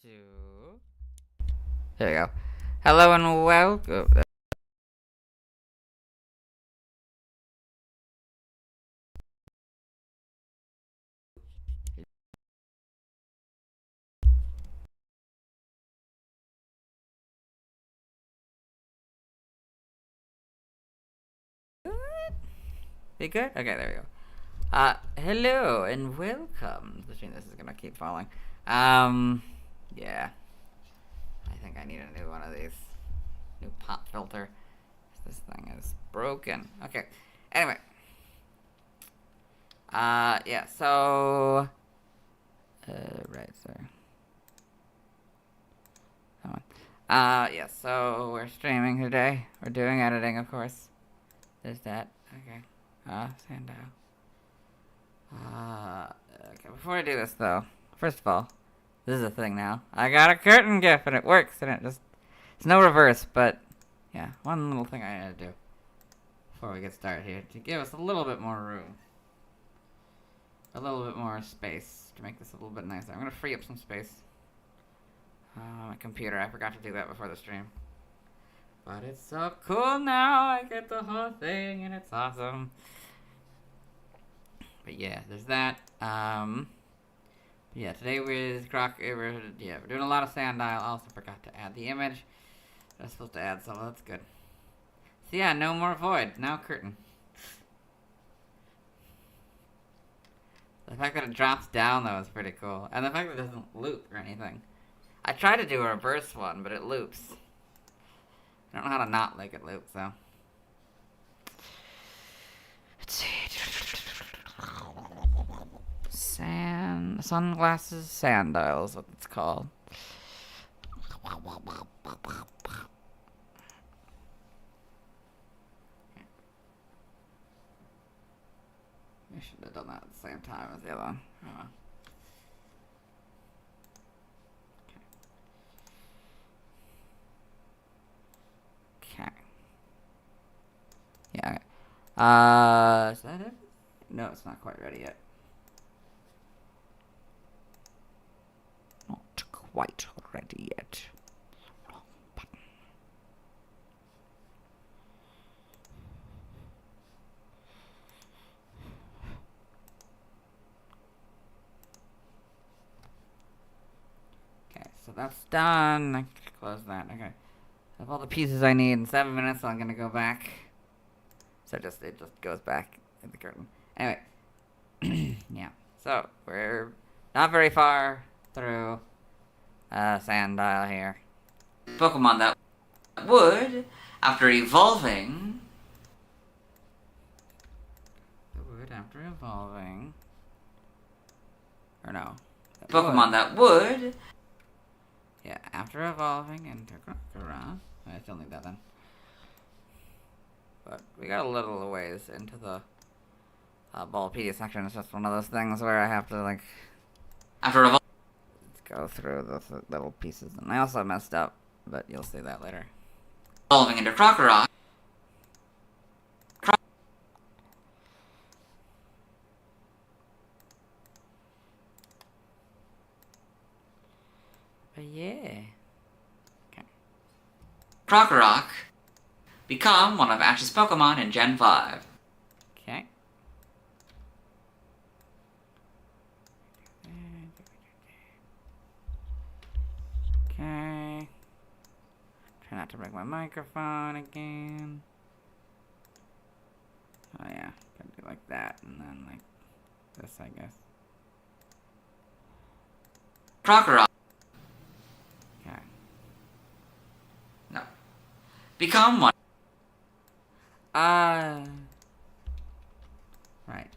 2. There we go. Hello and welcome. You good? Okay, there we go. Hello and welcome. This is gonna keep falling. Yeah. I think I need a new one of these. New pop filter. This thing is broken. Okay. Anyway. Yeah, so... right, sorry. Come on. Yeah, so we're streaming today. We're doing editing, of course. There's that. Okay. Sandile. Okay, before I do this, though, first of all, this is a thing now. I got a curtain gif, and it works, and it's no reverse, but, yeah, one little thing I need to do before we get started here, to give us a little bit more room. A little bit more space, to make this a little bit nicer. I'm gonna free up some space. My computer, I forgot to do that before the stream. But it's so cool now, I get the whole thing, and it's awesome. But yeah, there's that. Yeah, today we're doing a lot of Sandile. I also forgot to add the image. I was supposed to add some, that's good. So yeah, no more void, now curtain. The fact that it drops down, though, is pretty cool. And the fact that it doesn't loop or anything. I tried to do a reverse one, but it loops. I don't know how to not make it loop, so. Let's see. Sunglasses Sandile is what it's called. I should have done that at the same time as the other one. Okay. Yeah. Is that it? No, it's not quite ready yet. Not quite ready yet. Wrong button. Okay, so that's done. I can close that. Okay. I have all the pieces I need in 7 minutes, so I'm gonna go back. So it just goes back in the curtain. Anyway. Yeah. So, we're not very far through Sandile here. Pokemon that would, after evolving... Or no. Pokemon that would... Yeah, after evolving into Crocodile. I still need that then. But we got a little ways into the Ballpedia section. It's just one of those things where I have to, like... After evolving... go through the little pieces. And I also messed up, but you'll see that later. Evolving into Crocodile. But yeah. Okay. Crocorock. Become one of Ash's Pokemon in Gen 5. Okay. Okay. Try not to break my microphone again. Oh yeah, gotta do like that, and then like this, I guess. Crocorock. Okay. No. Become one. Right.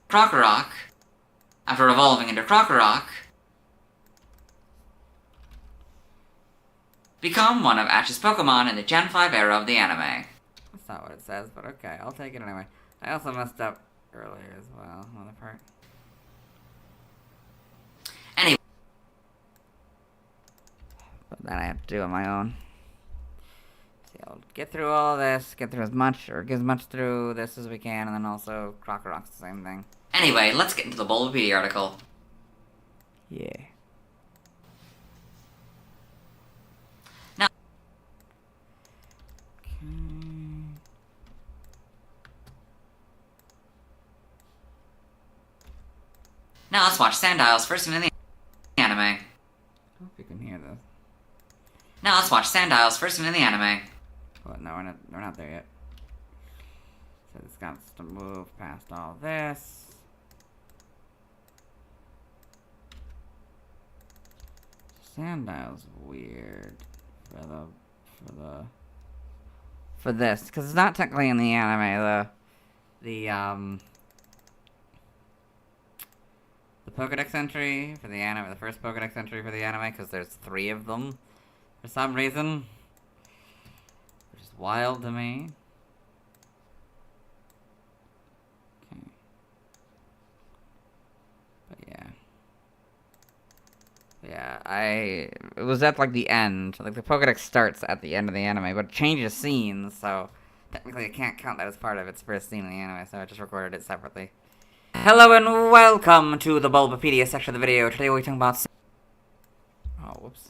Crocorock. After evolving into Crocorock. Become one of Ash's Pokemon in the Gen 5 era of the anime. That's not what it says, but okay, I'll take it anyway. I also messed up earlier as well, another part. Anyway. But then I have to do it on my own. See, I'll get through all of this, get through as much through this as we can, and then also Crocorock's the same thing. Anyway, let's get into the Bulbapedia article. Yeah. Now let's watch Sandile's first scene in the anime. I hope you can hear this. Now let's watch Sandile's first scene in the anime. Well, no, we're not there yet. So it's got to move past all this. Sandile's weird for this, because it's not technically in the anime. The Pokédex entry for the anime, the first Pokédex entry for the anime, because there's 3 of them for some reason, which is wild to me. Okay. But yeah, it was at like the end, like the Pokédex starts at the end of the anime, but it changes scenes, so technically I can't count that as part of its first scene in the anime, so I just recorded it separately. Hello and welcome to the Bulbapedia section of the video. Today we're talking about... Oh, whoops.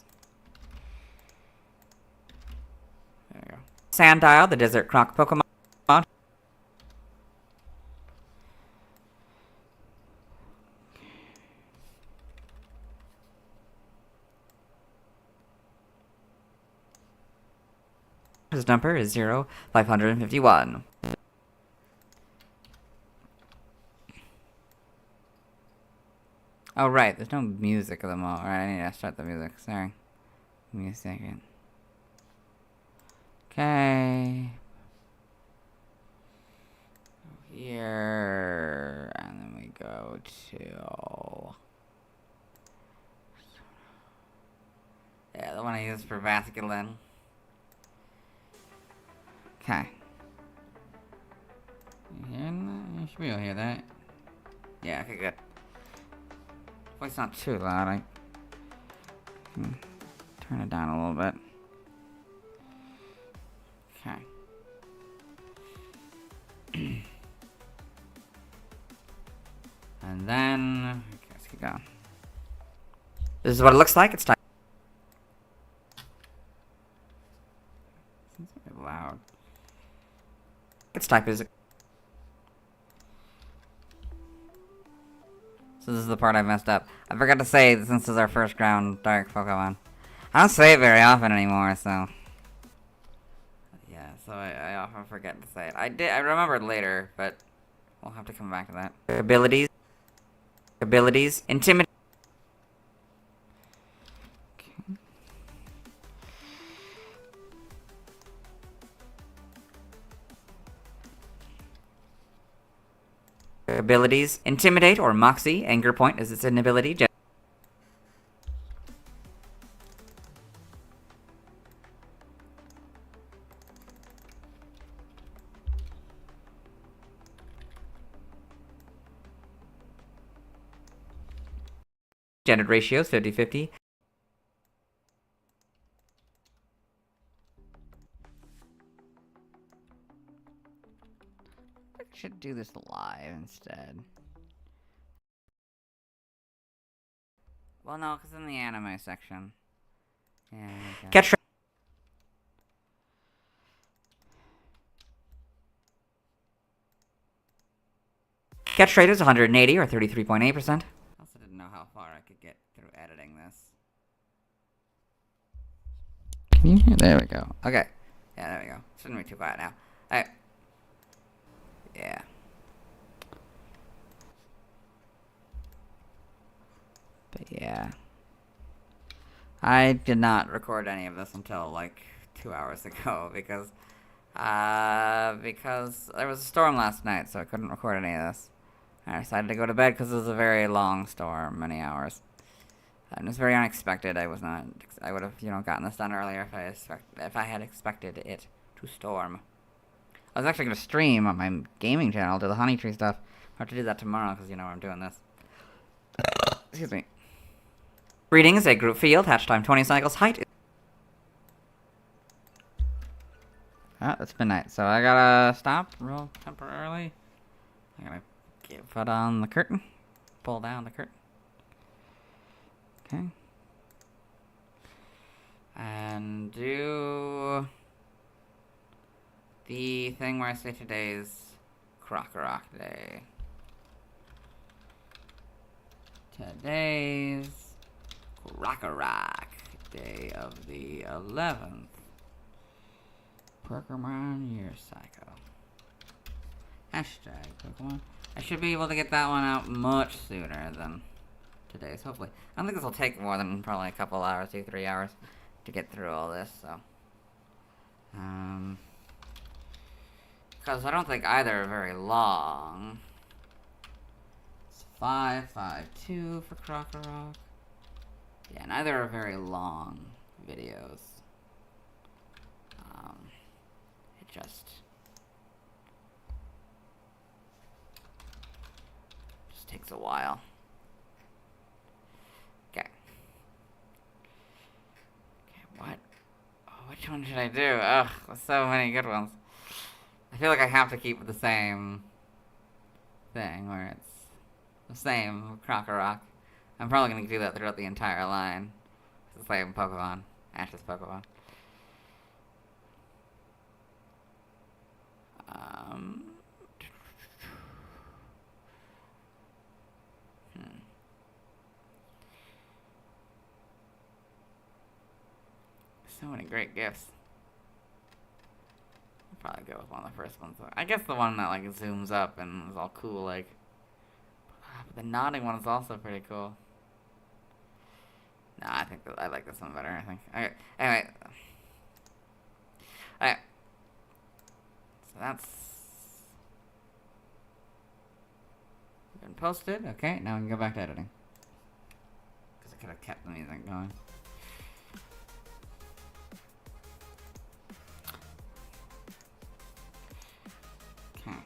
There we go. Sandile, the desert croc Pokemon. His number is 0551. Oh, right, there's no music of them all. Alright, I need to start the music. Sorry. Give me a second. Okay. Here. And then we go to... Yeah, the one I used for Vasculin. Okay. You hearing that? You should be able to hear that. Yeah, okay, good. Well, it's not too loud. I can turn it down a little bit. Okay. And then... Okay, let's keep going. This is what it looks like. It's time. It's very loud. Its type is... So this is the part I messed up. I forgot to say, since this is our first ground dark Pokemon. I don't say it very often anymore, so... Yeah, so I often forget to say it. I remembered later, but we'll have to come back to that. Abilities. Intimidate. Okay. Abilities. Intimidate or Moxie. Anger Point is its inability. Gender ratios 50-50. I should do this live instead. Well, no, because in the anime section. Yeah. Okay. Catch rate is 180 or 33.8%. I also didn't know how far I could get through editing this. Can you hear? There we go. Okay. Yeah, there we go. Shouldn't be too quiet now. Alright. Yeah. But yeah. I did not record any of this until like 2 hours ago because there was a storm last night, so I couldn't record any of this. I decided to go to bed because it was a very long storm, many hours. And it was very unexpected. I would have, gotten this done earlier if I had expected it to storm. I was actually going to stream on my gaming channel, do the honey tree stuff. I have to do that tomorrow because I'm doing this. Excuse me. Reading is a group field. Hatch time 20 cycles. Height. Ah, it's midnight, so I gotta stop real temporarily. I gotta put on the curtain. Pull down the curtain. Okay. And do the thing where I say today's Croc Day. Today's Rock day of the 11th. Pokémon Year Cycle. Hashtag Pokémon. I should be able to get that one out much sooner than today's, hopefully. I don't think this will take more than probably a couple hours, 2-3 hours to get through all this, so. Because I don't think either are very long. It's 552 for Rock. Yeah, neither are very long videos. It just takes a while. Okay. What? Oh, which one should I do? Ugh, there's so many good ones. I feel like I have to keep the same thing, where it's the same Rock. I'm probably going to do that throughout the entire line. It's the same Pokemon. Ash's Pokemon. So many great gifts. I'll probably go with one of the first ones. I guess the one that like zooms up and is all cool, like. But the nodding one is also pretty cool. Nah, I think I like this one better. I think. Okay. Anyway. Alright. So that's been posted. Okay, now we can go back to editing. Because I could have kept the music going. Okay.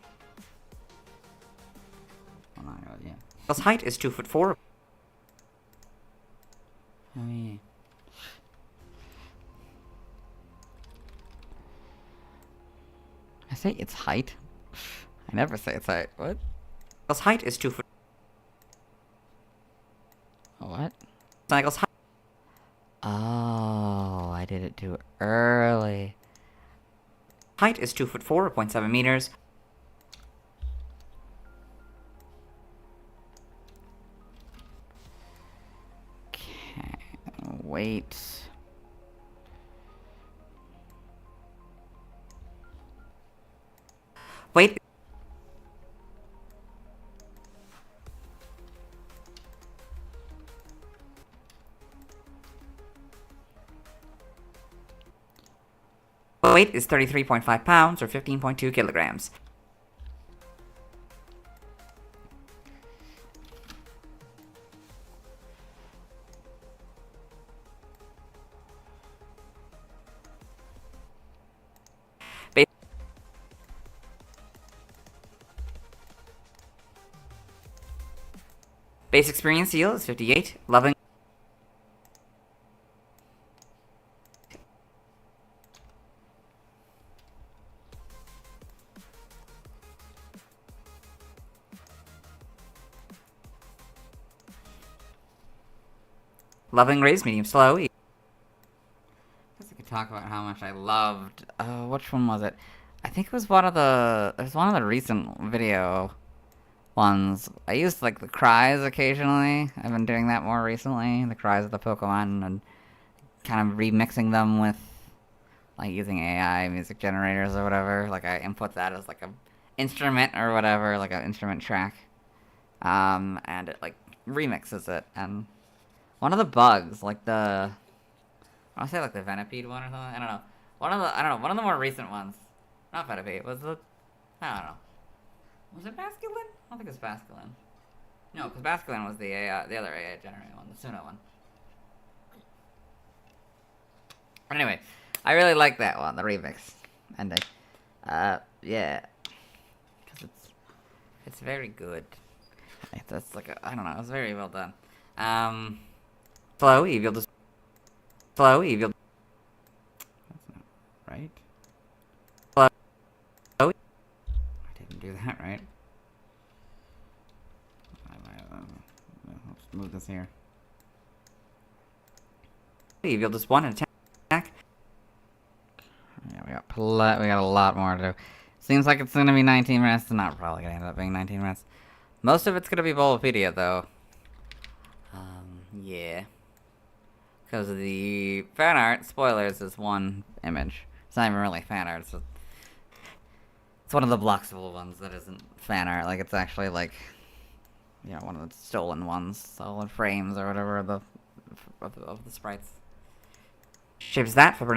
Well, not really, yeah. His height is 2'4". Oh yeah. I say its height. I never say its height. What? His height is 2 foot. What? Sniggle's height. Oh, I did it too early. Height is 2'4", 0.7 meters. Okay, wait. Wait. Weight is 33.5 pounds or 15.2 kilograms. Base experience seal is 58. Loving raise, medium slow. I guess I could talk about how much I loved. Which one was it? I think it was one of the recent video ones. I used like the cries occasionally. I've been doing that more recently. The cries of the Pokemon and kind of remixing them with like using AI music generators or whatever. Like I input that as like a instrument or whatever, like an instrument track. And it like remixes it. And one of the bugs, like the, I want to say like the Venipede one or something. I don't know. One of the more recent ones. Not Venipede. Was the, I don't know. Was it Basculin? I don't think it was Basculin. No, because Basculin was the AI, the other AI generated one, the Suno one. But anyway, I really like that one, the remix. And yeah. Because it's very good. It's like I don't know, it's very well done. Slow, evil, slow, evil. That's not right. Slow. I didn't do that right. Let's move this here. Evil, just one attack. Yeah, we got a lot more to do. Seems like it's gonna be 19 minutes. It's not probably gonna end up being 19 minutes. Most of it's gonna be Bulbapedia, though. Yeah. Because the fan art, spoilers, is one image. It's not even really fan art. It's one of the Bloxable ones that isn't fan art. Like, it's actually, like, you know, one of the stolen ones. Solid frames or whatever of the sprites. Ships that for...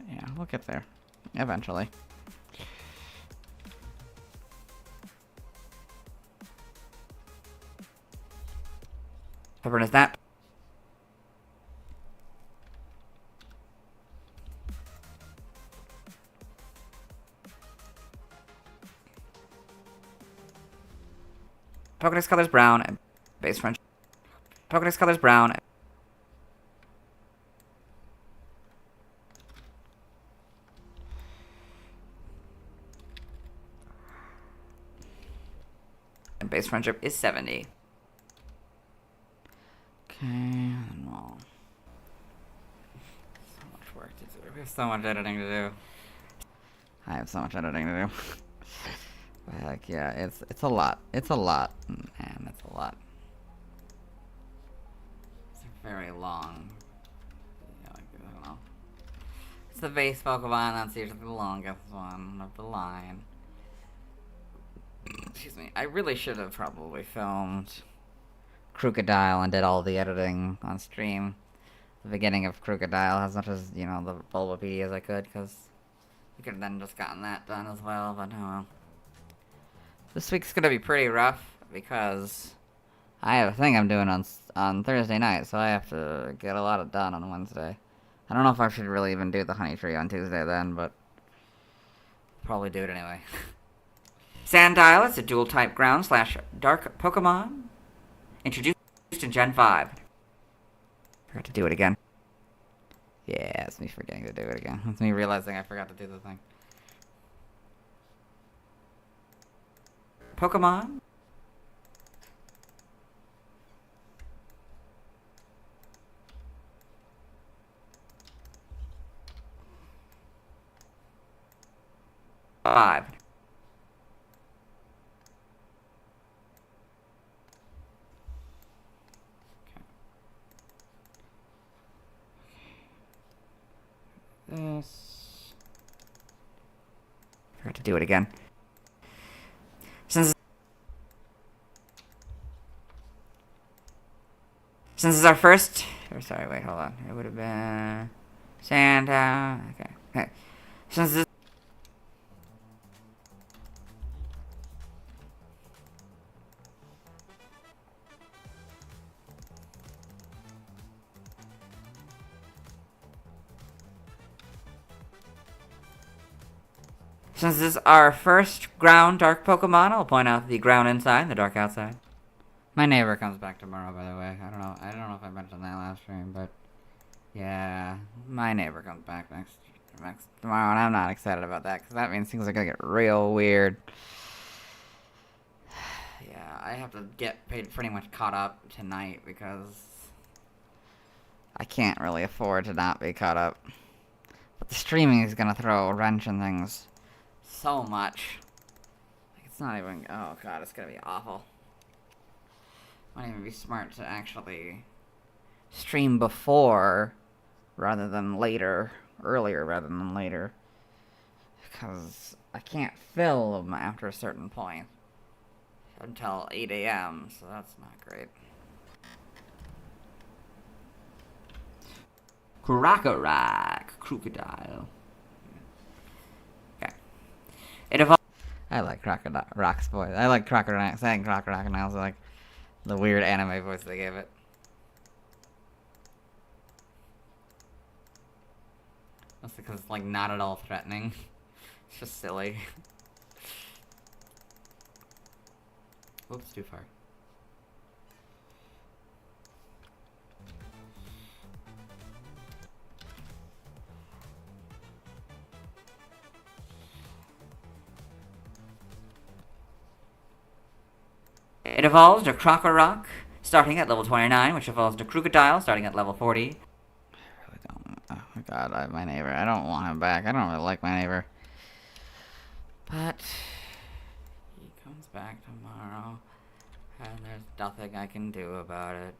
Yeah, we'll get there. Eventually. How is that? Pokedex colors brown and base French. Pokedex colors brown. And base friendship is 70. Okay, well. So much work to do. We have so much editing to do. I have so much editing to do. Like, yeah, it's a lot. It's a lot. Man, it's a lot. It's a very long. Yeah, like, I don't know. It's the base Pokemon, that's usually the longest one of the line. Excuse me. I really should have probably filmed Crocodile and did all the editing on stream. The beginning of Crocodile, as much as, you know, the Bulbapedia as I could, because we could have then just gotten that done as well, but oh well. This week's gonna be pretty rough, because I have a thing I'm doing on Thursday night, so I have to get a lot of done on Wednesday. I don't know if I should really even do the Honey Tree on Tuesday then, but probably do it anyway. Sandile is a dual-type ground/dark Pokemon, introduced in Gen 5. Forgot to do it again. Yeah, it's me forgetting to do it again. It's me realizing I forgot to do the thing. Pokemon. Five. This. Forgot to do it again. Since this is our first, or sorry, wait, hold on. It would have been Santa. Okay. Since this. Since this is our first ground dark Pokemon, I'll point out the ground inside and the dark outside. My neighbor comes back tomorrow, by the way. I don't know if I mentioned that last stream, but yeah, my neighbor comes back next tomorrow, and I'm not excited about that because that means things are gonna get real weird. Yeah, I have to get pretty much caught up tonight because I can't really afford to not be caught up. But the streaming is gonna throw a wrench in things so much. Like, it's not even. Oh god, it's gonna be awful. Might even be smart to actually stream before rather than later. Earlier rather than later. Because I can't film after a certain point. Until 8 a.m., so that's not great. Crocodile. Okay. It evolved. I like Crocodile. Rock's voice. I like Crocodile. Saying Crocodile is like the weird anime voice they gave it. That's because it's like not at all threatening. It's just silly. Oops, too far. It evolves to Crocorock, starting at level 29, which evolves to Crocodile, starting at level 40. I really don't. Oh my god, my neighbor. I don't want him back. I don't really like my neighbor. But he comes back tomorrow. And there's nothing I can do about it.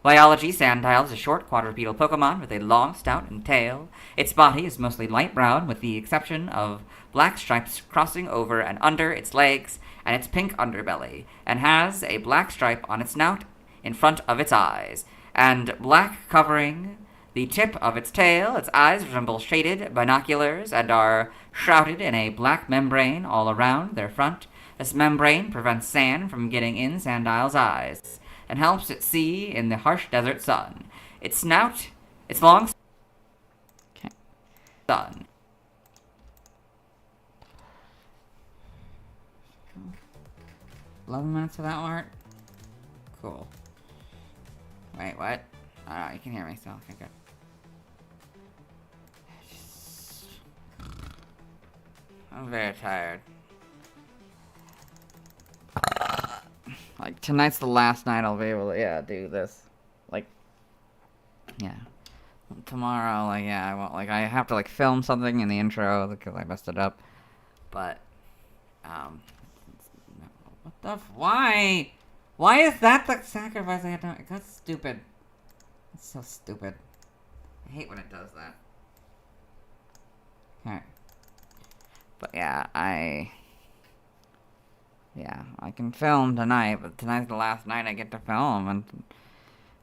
Biology, Sandile is a short quadrupedal Pokémon with a long snout and tail. Its body is mostly light brown with the exception of black stripes crossing over and under its legs and its pink underbelly, and has a black stripe on its snout in front of its eyes, and black covering the tip of its tail. Its eyes resemble shaded binoculars and are shrouded in a black membrane all around their front. This membrane prevents sand from getting in Sandile's eyes and helps it see in the harsh desert sun. Its long sun. 11 minutes of that part? Cool. Wait, what? Oh, you can hear me still. Okay, good. I'm very tired. Like, tonight's the last night I'll be able to, do this. Like, yeah. Tomorrow, I won't, I have to, film something in the intro because I messed it up. But, what the why? Why is that the sacrifice I had to make? That's stupid. That's so stupid. I hate when it does that. Okay. But yeah, I can film tonight, but tonight's the last night I get to film, and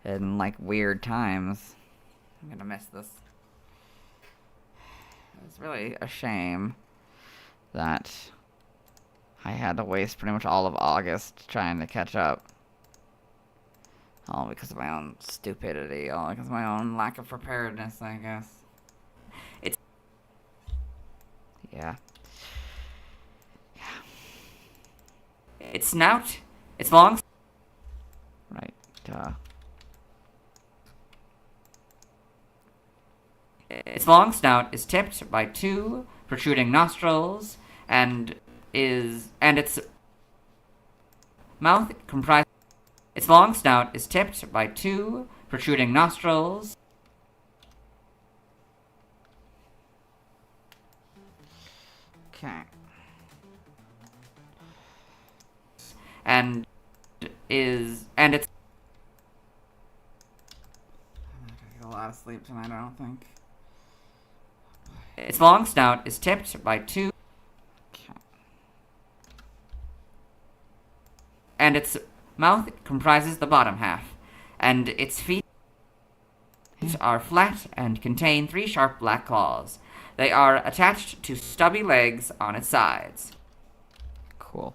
in weird times. I'm gonna miss this. It's really a shame that I had to waste pretty much all of August trying to catch up. All because of my own stupidity, all because of my own lack of preparedness, I guess. Yeah. Its snout, its long... Right, Its long snout is tipped by 2 protruding nostrils, and its mouth comprises... Its long snout is tipped by 2 protruding nostrils. Okay. And it's... I'm gonna get a lot of sleep tonight, I don't think. Its long snout is tipped by 2... Okay. And its mouth comprises the bottom half, and its feet are flat and contain 3 sharp black claws. They are attached to stubby legs on its sides. Cool.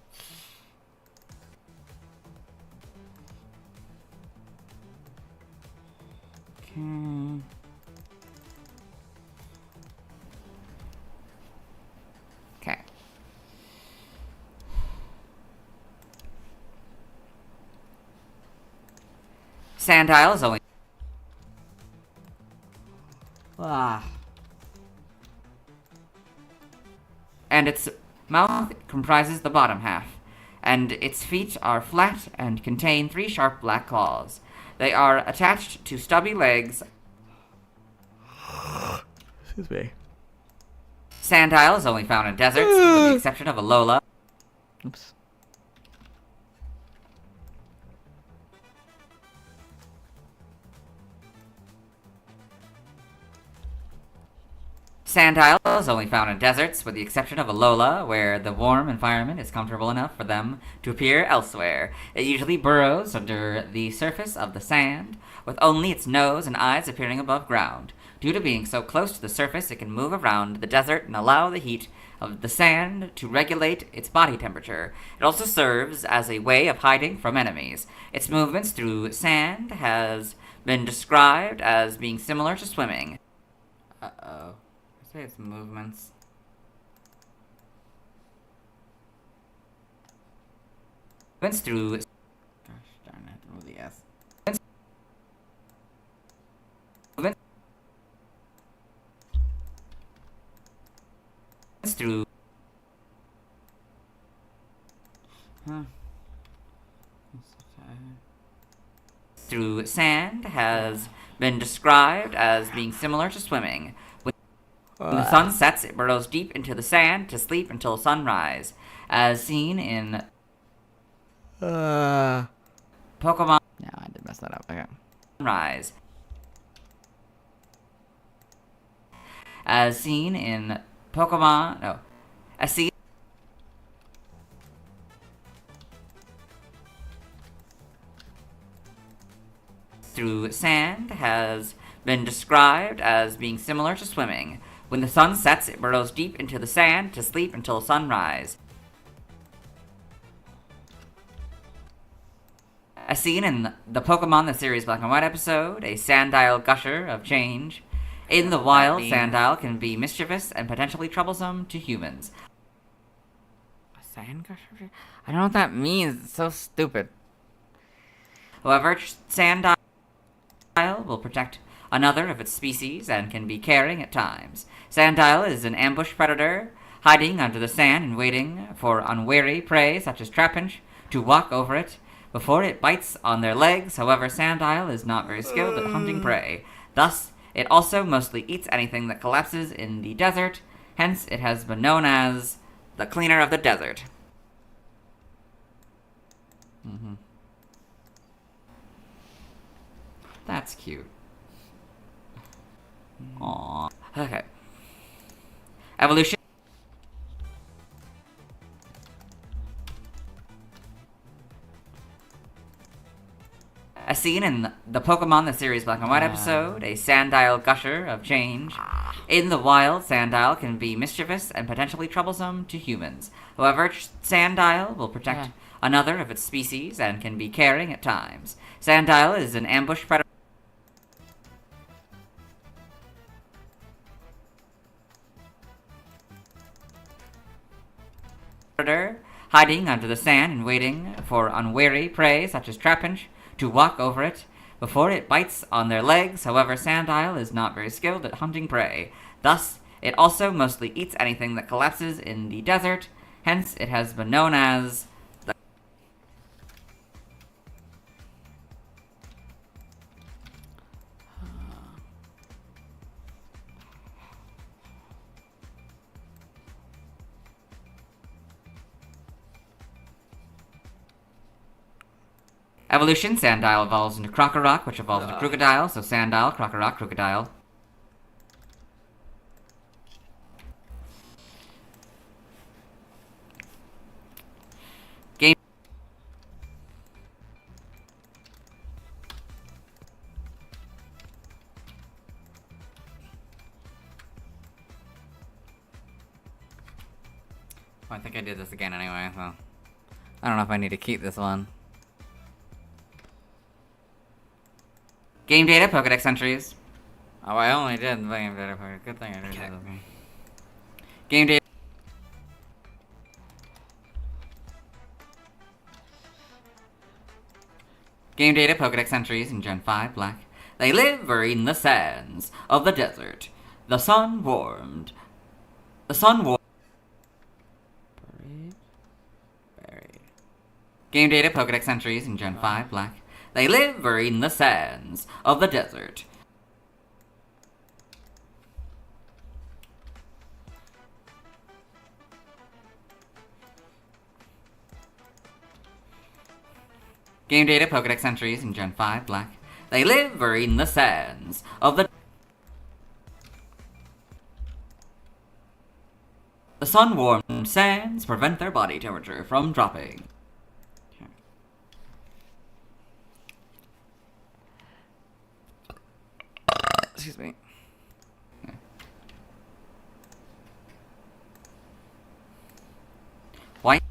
Okay. Okay. Sandile is only... And its mouth comprises the bottom half, and its feet are flat and contain 3 sharp black claws. They are attached to stubby legs. Excuse me. Sandile is only found in deserts, with the exception of Alola. Oops. Sandile is only found in deserts, with the exception of Alola, where the warm environment is comfortable enough for them to appear elsewhere. It usually burrows under the surface of the sand, with only its nose and eyes appearing above ground. Due to being so close to the surface, it can move around the desert and allow the heat of the sand to regulate its body temperature. It also serves as a way of hiding from enemies. Its movements through sand has been described as being similar to swimming. Uh-oh. I say its movements. Movements through... Gosh darn it, remove the S. Movements through... Huh. through sand has been described as being similar to swimming. When the sun sets, it burrows deep into the sand to sleep until sunrise, as seen in Pokemon. No, I did mess that up. Okay. Sunrise, as seen in Pokemon. No, as seen. Through sand has been described as being similar to swimming. When the sun sets, it burrows deep into the sand to sleep until sunrise. As seen in the Pokemon the series Black and White episode, a Sandile gusher of change. In the wild, Sandile can be mischievous and potentially troublesome to humans. A sand gusher? I don't know what that means. It's so stupid. However, Sandile will protect another of its species and can be caring at times. Sandile is an ambush predator, hiding under the sand and waiting for unwary prey such as trapinch to walk over it before it bites on their legs. However, Sandile is not very skilled at hunting prey. Thus, it also mostly eats anything that collapses in the desert. Hence, it has been known as the cleaner of the desert. That's cute. Aww. Okay. Evolution. As seen in the Pokemon the series Black and White episode, a Sandile gusher of change. In the wild, Sandile can be mischievous and potentially troublesome to humans. However, Sandile will protect another of its species and can be caring at times. Sandile is an ambush predator, hiding under the sand and waiting for unwary prey such as trapinch to walk over it before it bites on their legs. However, Sandile is not very skilled at hunting prey. Thus, it also mostly eats anything that collapses in the desert. Hence, it has been known as the Evolution. Sandile evolves into Krokorok, which evolves into Crocodile, so Sandile, Krokorok, Crocodile. Game I think I did this again anyway, so I don't know if I need to keep this one. Game data, Pokedex entries. Oh, I only did the game data part. Good thing I did this one. Game data. Game data, Pokedex entries in Gen 5 Black. They live or in the sands of the desert. The sun warmed. Buried. Game data, Pokedex entries in Gen 5 Black. They live or in the sands of the desert. Game data, Pokedex entries in Gen 5 Black. They live or in the sands of the sun-warmed sands prevent their body temperature from dropping. Excuse me. White.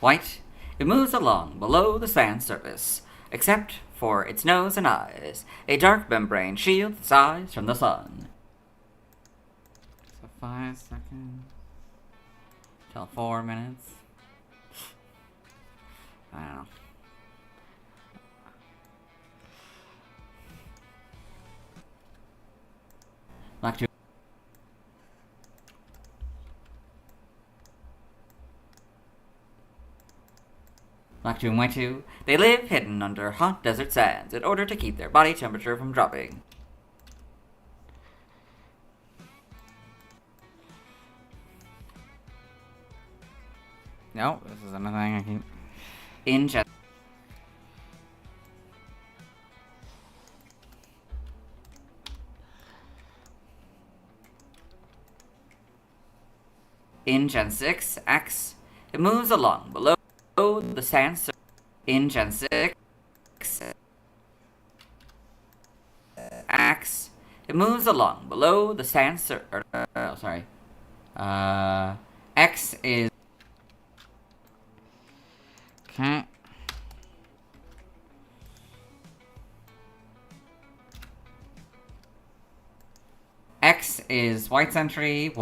White. It moves along below the sand surface, except for its nose and eyes. A dark membrane shields its eyes from the sun. So 5 seconds. Till 4 minutes. I don't know. Black 2. Black 2 and White 2. They live hidden under hot desert sands in order to keep their body temperature from dropping. Nope, this is another thing I can. In Gen 6, X, it moves along below the sand surface. In Gen 6, X, it moves along below the sand surface. Sorry. X is. Okay. X is white sentry,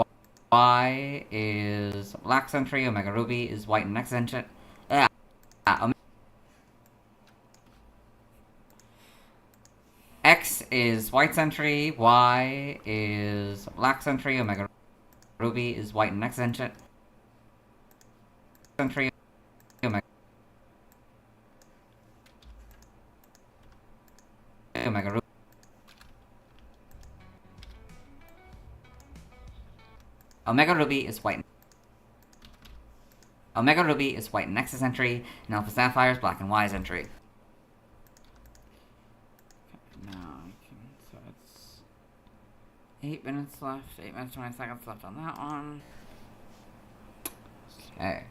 Y is black sentry, Omega Ruby is white and X sentry. X is white sentry, Y is black sentry, Omega Ruby is white and X sentry. Omega Ruby. Omega Ruby is white. Omega Ruby is white and Nexus entry, and Alpha Sapphire is black and Y's entry. Now I can. So it's 8 minutes left. 8 minutes 20 seconds left on that one. Okay.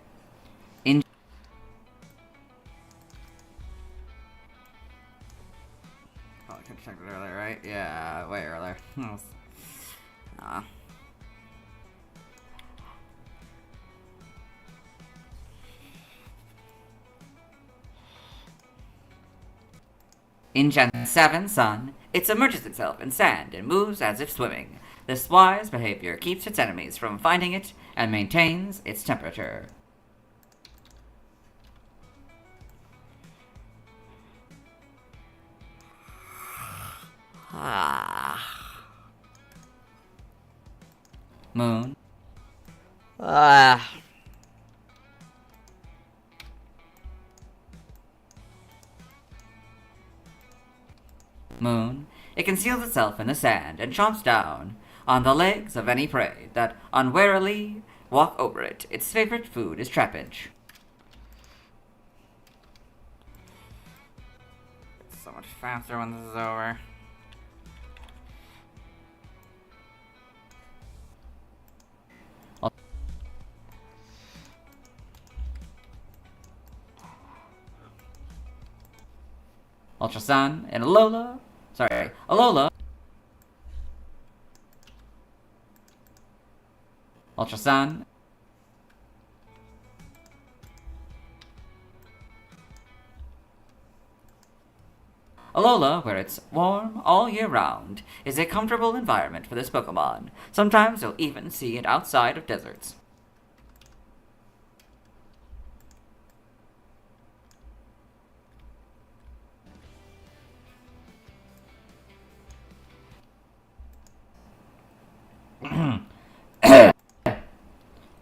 Probably could have checked it earlier, right? Yeah, way earlier. In Gen 7, Sun, it submerges itself in sand and moves as if swimming. This wise behavior keeps its enemies from finding it and maintains its temperature. Moon. Moon. It conceals itself in the sand and chomps down on the legs of any prey that unwarily walk over it. Its favorite food is trappage. It's so much faster when this is over. Ultra Sun and Alola. Sorry, Alola. Ultra Sun. Alola, where it's warm all year round, is a comfortable environment for this Pokemon. Sometimes you'll even see it outside of deserts.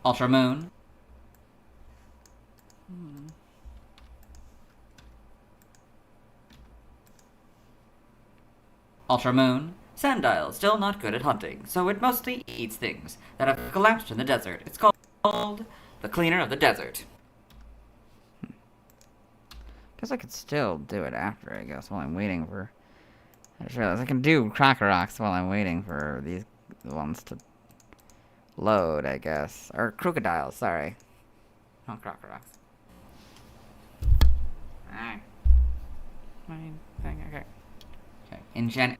Ultra Moon. Ultra Moon. Sandile, still not good at hunting, so it mostly eats things that have collapsed in the desert. It's called the cleaner of the desert. Guess I could still do it after, I guess, while I'm waiting for... I just realized I can do Crocker Rocks while I'm waiting for these ones to load, I guess. Or Crocodiles, sorry. Not Crocker Rocks. Alright. Main thing, okay. Okay. In Gen...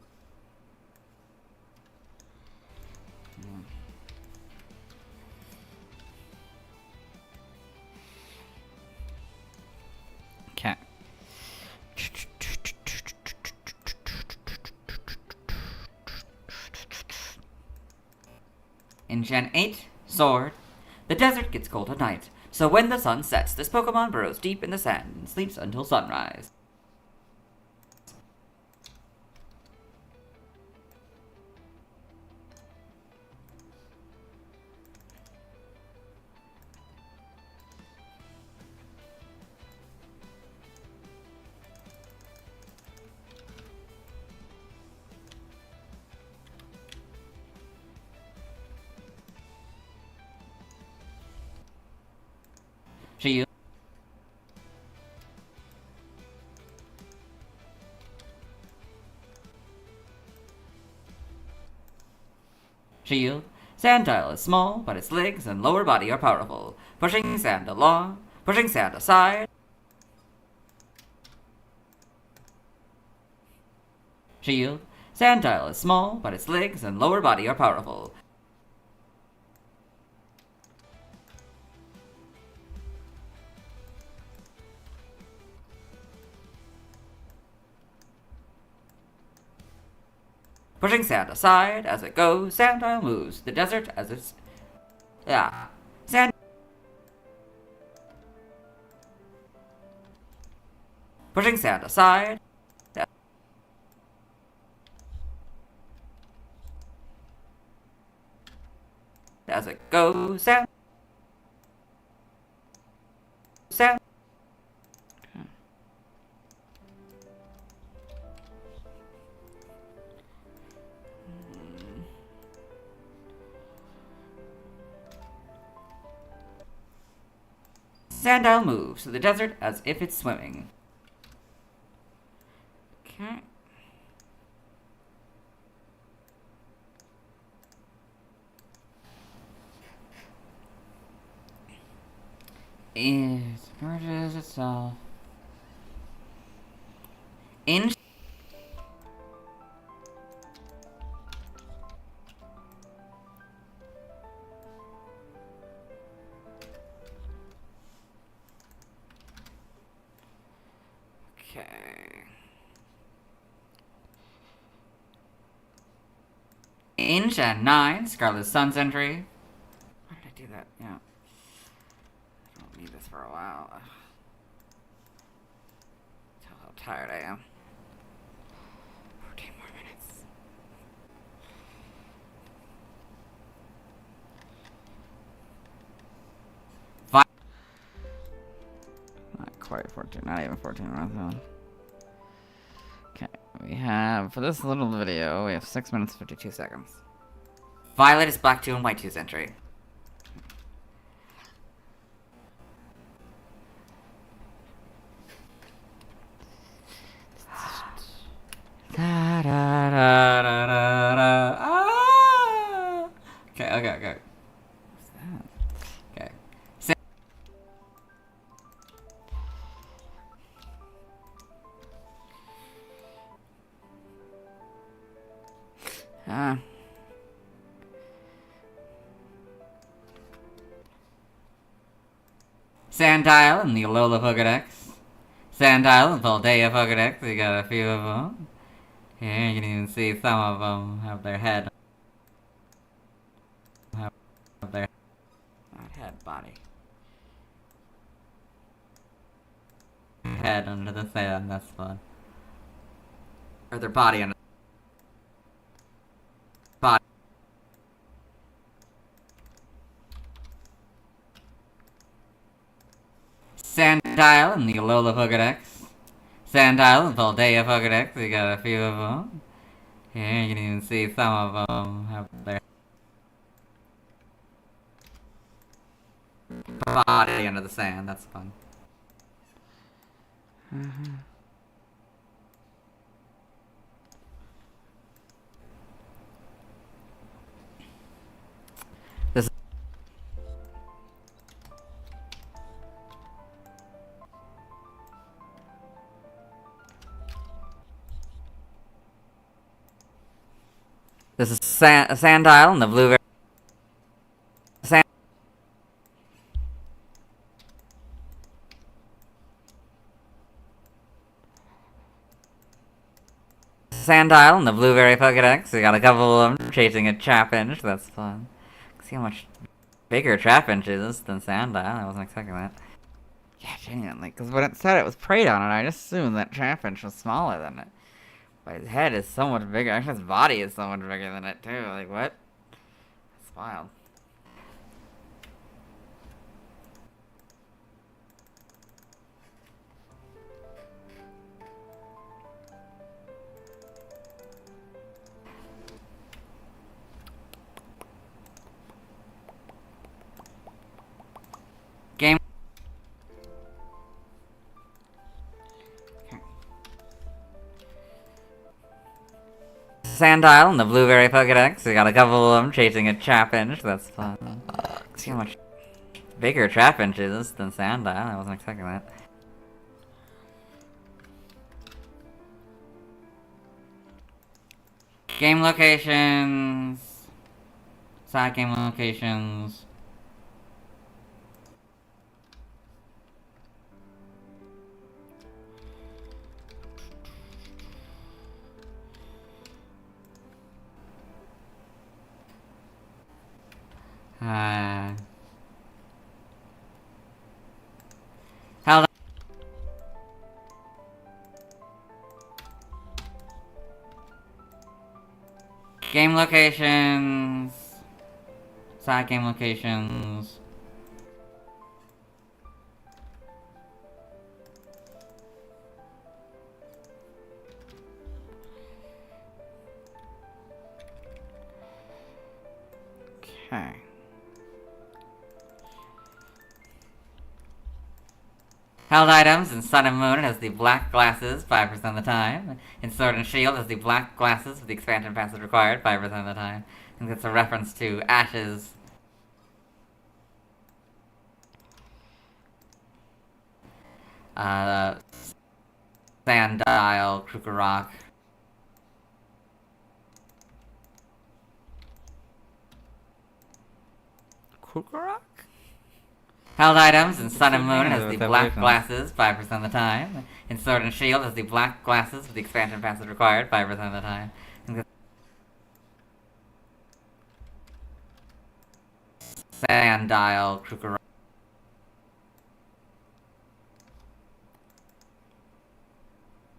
Okay. In Gen 8, Sword, the desert gets cold at night, So when the sun sets, this Pokemon burrows deep in the sand and sleeps until sunrise. Shield. Shield. Sandile is small, but its legs and lower body are powerful, pushing sand aside. Shield. Sandile is small, but its legs and lower body are powerful. Pushing sand aside as it goes, Sandile moves the desert as it's... Sand... Pushing sand aside... As it goes, Sand... Sandile moves through the desert as if it's swimming. Okay. It merges itself in. Okay. In Gen 9, Scarlet Sun's entry. Why did I do that? Yeah. I don't need this for a while. Tell how tired I am. 14 more minutes. Not quite 14, not even 14 minutes on. Okay, we have, for this little video, we have 6 minutes 52 seconds. Violet is Black 2 and White 2's entry. Da, da, da, da, da, da. Ah! Okay. What's that? Okay. Sandile and the Alola Pokedex. Sandile and Paldea Pokedex, we got a few of them. Here you can even see some of them have their head. Not head, body. Head under the sand, that's fun. Or their body under body. Sandile and the Alola Pokedex. Sandile and Paldea Pokedex, we got a few of them. Here you can even see some of them have their body under the sand, that's fun. This is Sandile and the Blueberry. Sandile and the Blueberry Pokedex. We got a couple of them chasing a Chapinch. That's fun. See how much bigger trap inches than Sandile. I wasn't expecting that. Yeah, genuinely, because when it said it was preyed on, and I just assumed that Trapinch was smaller than it. But his head is so much bigger. Actually, his body is so much bigger than it, too. Like, what? That's wild. Game. Sandile and the Blueberry Pokedex. We got a couple of them chasing a Trapinch. That's fun. See how much bigger Trapinch is than Sandile. I wasn't expecting that. Game locations. Side game locations. Held on. Game locations. Side game locations. Okay. Held items in Sun and Moon it has the black glasses 5% of the time. In Sword and Shield it has the black glasses with the expansion passes required 5% of the time. I think that's a reference to Ash's Sandile, Krugerrock. Kukarok? Held items in Sun and Moon it has the black glasses 5% of the time. In Sword and Shield it has the black glasses with the expansion passes required 5% of the time. Sandile, Krugerrock.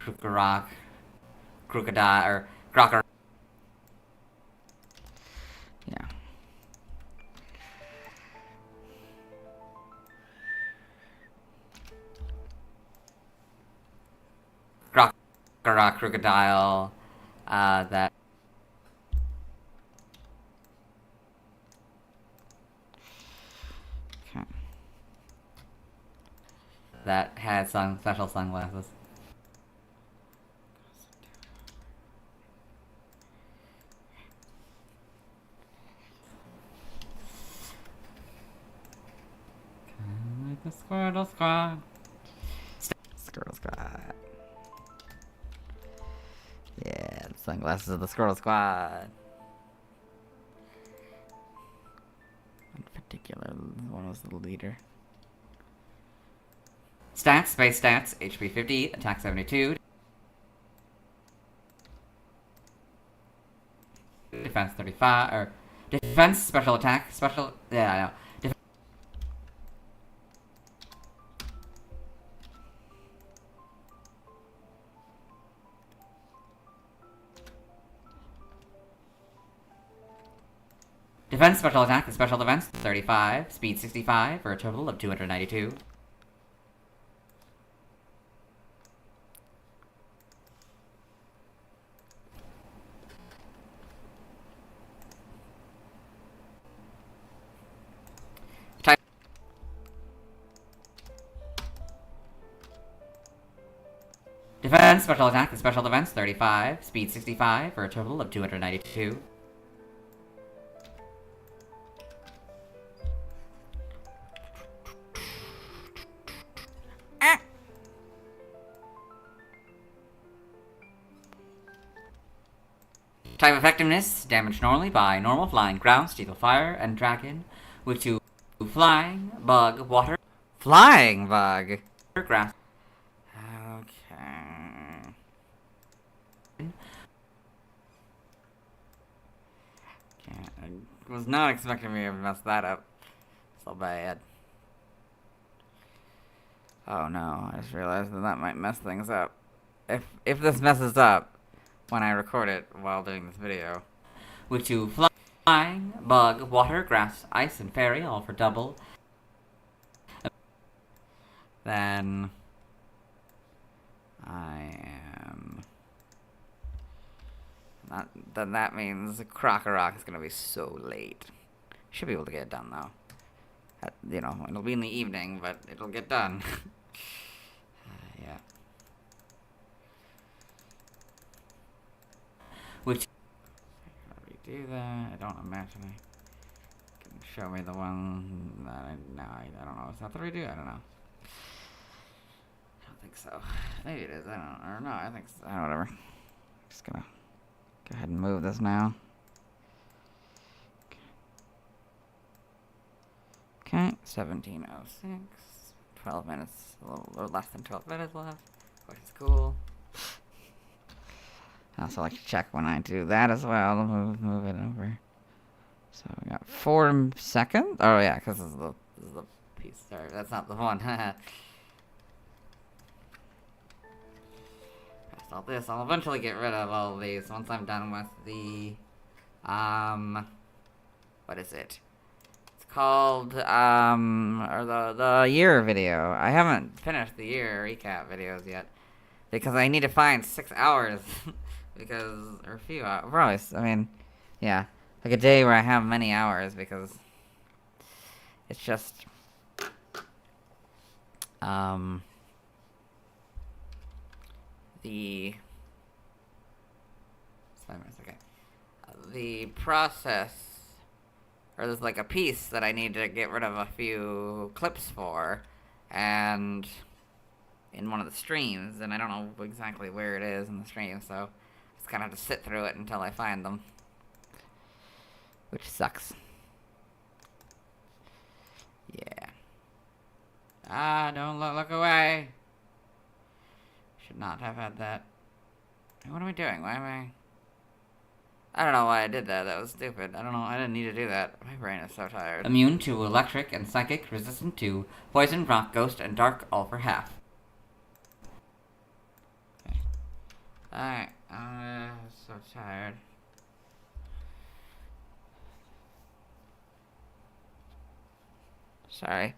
Krugerrock. Crocodile, or Crocker. Yeah. Crocker, Crocodile, that Okay. that had some special sunglasses. Like the Squirtle Squad. Squirtle Squad. Yeah, the sunglasses of the Squirtle Squad. In particular, one was the leader. Stats, space stats, HP 50, attack 72. Defense 35, or defense, special attack, special, yeah, I know. Defense, special attack, and special defense 35, speed 65, for a total of 292. Defense, special attack, and special defense 35, speed 65, for a total of 292. Type effectiveness, damage normally by normal, flying, ground, steel, fire, and dragon, with 2 flying, bug, water, Flying bug. grass. Okay. I was not expecting me to mess that up. So bad. Oh no, I just realized that might mess things up. If this messes up when I record it while doing this video. With you flying, bug, water, grass, ice, and fairy all for double. Then I am not. Then that means Croc is gonna be so late. Should be able to get it done though. You know, it'll be in the evening, but it'll get done. Yeah. Which how do we do that? I don't imagine I can show me the one that I don't know. Is that the redo? I don't know. I don't think so. Maybe it is. I don't know. Or no, I think so. Whatever. Just gonna go ahead and move this now. Okay, 17:06. 12 minutes, a little or less than 12 minutes left, which is cool. I also like to check when I do that as well. Move it over. So we got 4 seconds. Oh yeah, because this is the piece. Sorry, that's not the one. That's all this. I'll eventually get rid of all of these once I'm done with the what is it? Called or the year video. I haven't finished the year recap videos yet because I need to find 6 hours because or a few hours. Probably, I mean, yeah, like a day where I have many hours because it's just the process. Or there's like a piece that I need to get rid of a few clips for, and in one of the streams, and I don't know exactly where it is in the stream, so I just kind of have to sit through it until I find them, which sucks. Yeah. Ah, don't look away. Should not have had that. What am I doing? Why am I don't know why I did that. That was stupid. I don't know. I didn't need to do that. My brain is so tired. Immune to electric and psychic, resistant to poison, rock, ghost, and dark, all for half. Okay. Alright. I'm so tired. Sorry.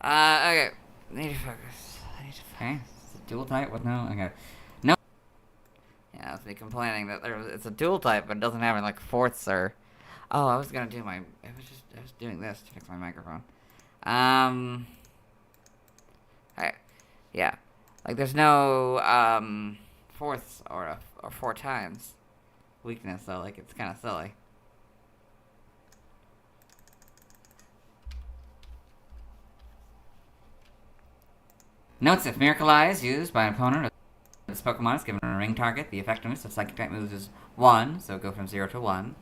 Okay. Need to focus. Okay. It's a dual type with no. Okay. No. Yeah, I was complaining that it's a dual type, but it doesn't have any like fourths or. Oh, I was gonna do I was doing this to fix my microphone. Alright. Yeah. Like there's no fourths or 4 times weakness, so like it's kind of silly. Notes: if Miracle Eye is used by an opponent or this Pokemon is given a ring target, the effectiveness of Psychic type moves is 1, so go from 0 to 1.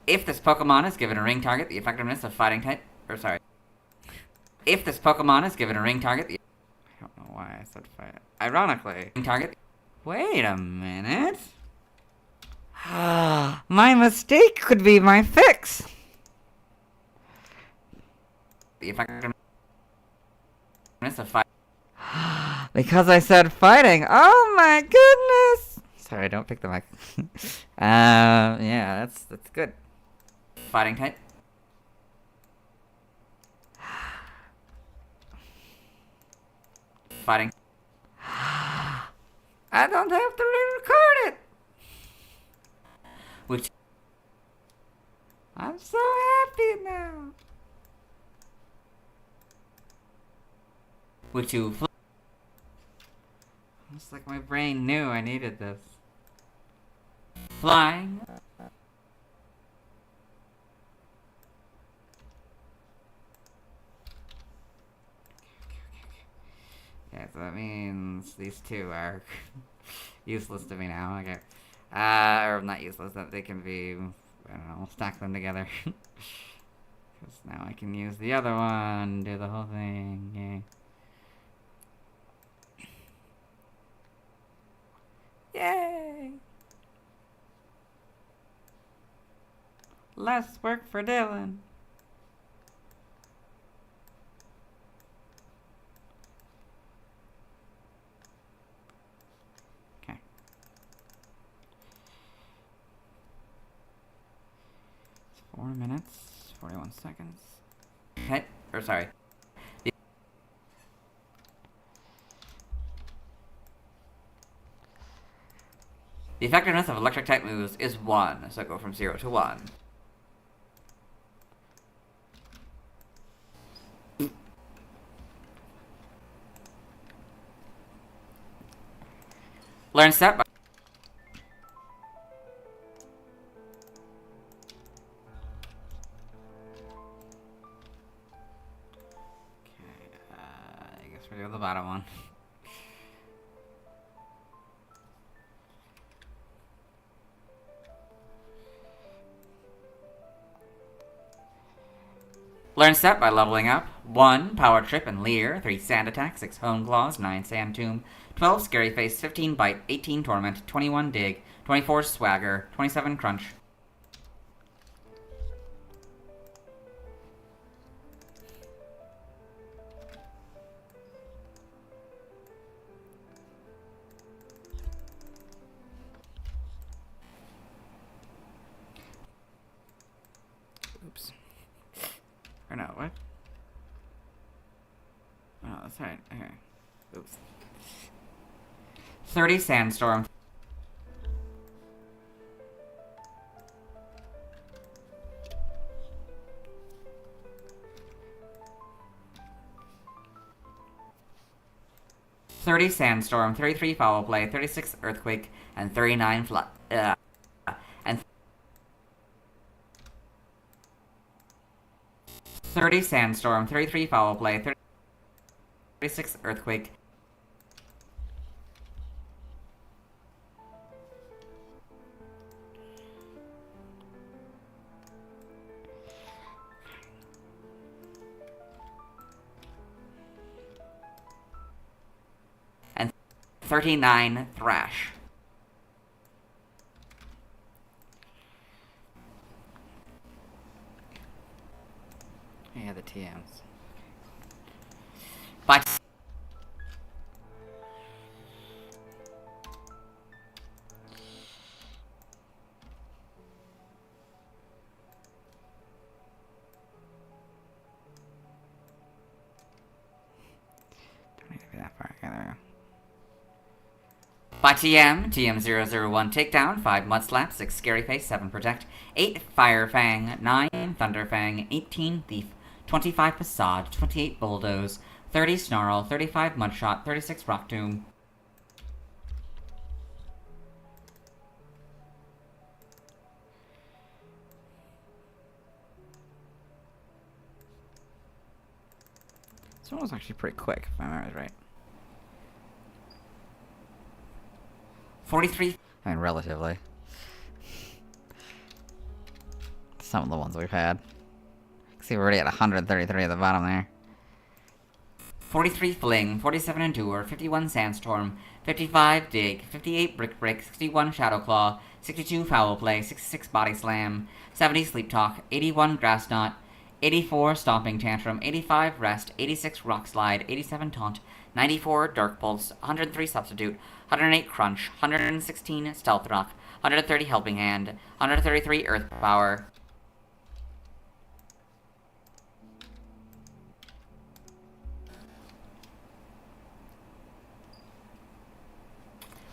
If this Pokemon is given a ring target, the effectiveness of fighting type, if this Pokemon is given a ring target, I don't know why I said fight. Ironically, ring target. Wait a minute. My mistake could be my fix. The effectiveness of fighting. Because I said fighting. Oh my goodness. Sorry, don't pick the mic. Yeah, that's good. Fighting type. Fighting. I don't have to re-record it. Which I'm so happy now. Which you. It's like my brain knew I needed this. Flying. Okay, so that means since these two are useless to me now. Okay. Or not useless, that they can be, I don't know, we'll stack them together. Because now I can use the other one, do the whole thing, yay. Yay! Less work for Dylan. Okay. It's 4 minutes, 41 seconds. Hit, or sorry. The effectiveness of electric type moves is 1, so go from 0 to 1. Learn step by I guess we're doing the bottom one. Learn step by leveling up. 1. Power Trip and Leer. 3. Sand Attack. 6. Hone Claws. 9. Sand Tomb. 12. Scary Face. 15. Bite. 18. Torment. 21. Dig. 24. Swagger. 27. Crunch. Oops. Or no, what? Oh, that's right. Okay. Oops. 30 Sandstorm. "30 Sandstorm, 33 Foul Play, 36 Earthquake, and 39 Flood. And 30 Sandstorm, 33 Foul Play, 36 Earthquake. And 39 Thrash. Yeah, the TMs. But don't need to be that far. Okay, there we go. By TM001 Takedown, 5 Mud Slap, 6 Scary Face, 7 Protect, 8 Fire Fang, 9 Thunder Fang, 18 Thief, 25 Facade, 28 Bulldoze, 30 Snarl, 35 Mudshot, 36 Rock Tomb. This one was actually pretty quick, if my memory's right. 43. I mean, relatively. Some of the ones we've had. See, we're already at 133 at the bottom there. 43 Fling, 47 Endure, 51 Sandstorm, 55 Dig, 58 Brick Break, 61 Shadow Claw, 62 Foul Play, 66 Body Slam, 70 Sleep Talk, 81 Grass Knot, 84 Stomping Tantrum, 85 Rest, 86 Rock Slide, 87 Taunt, 94 Dark Pulse, 103 Substitute, 108 Crunch, 116 Stealth Rock, 130 Helping Hand, 133 Earth Power.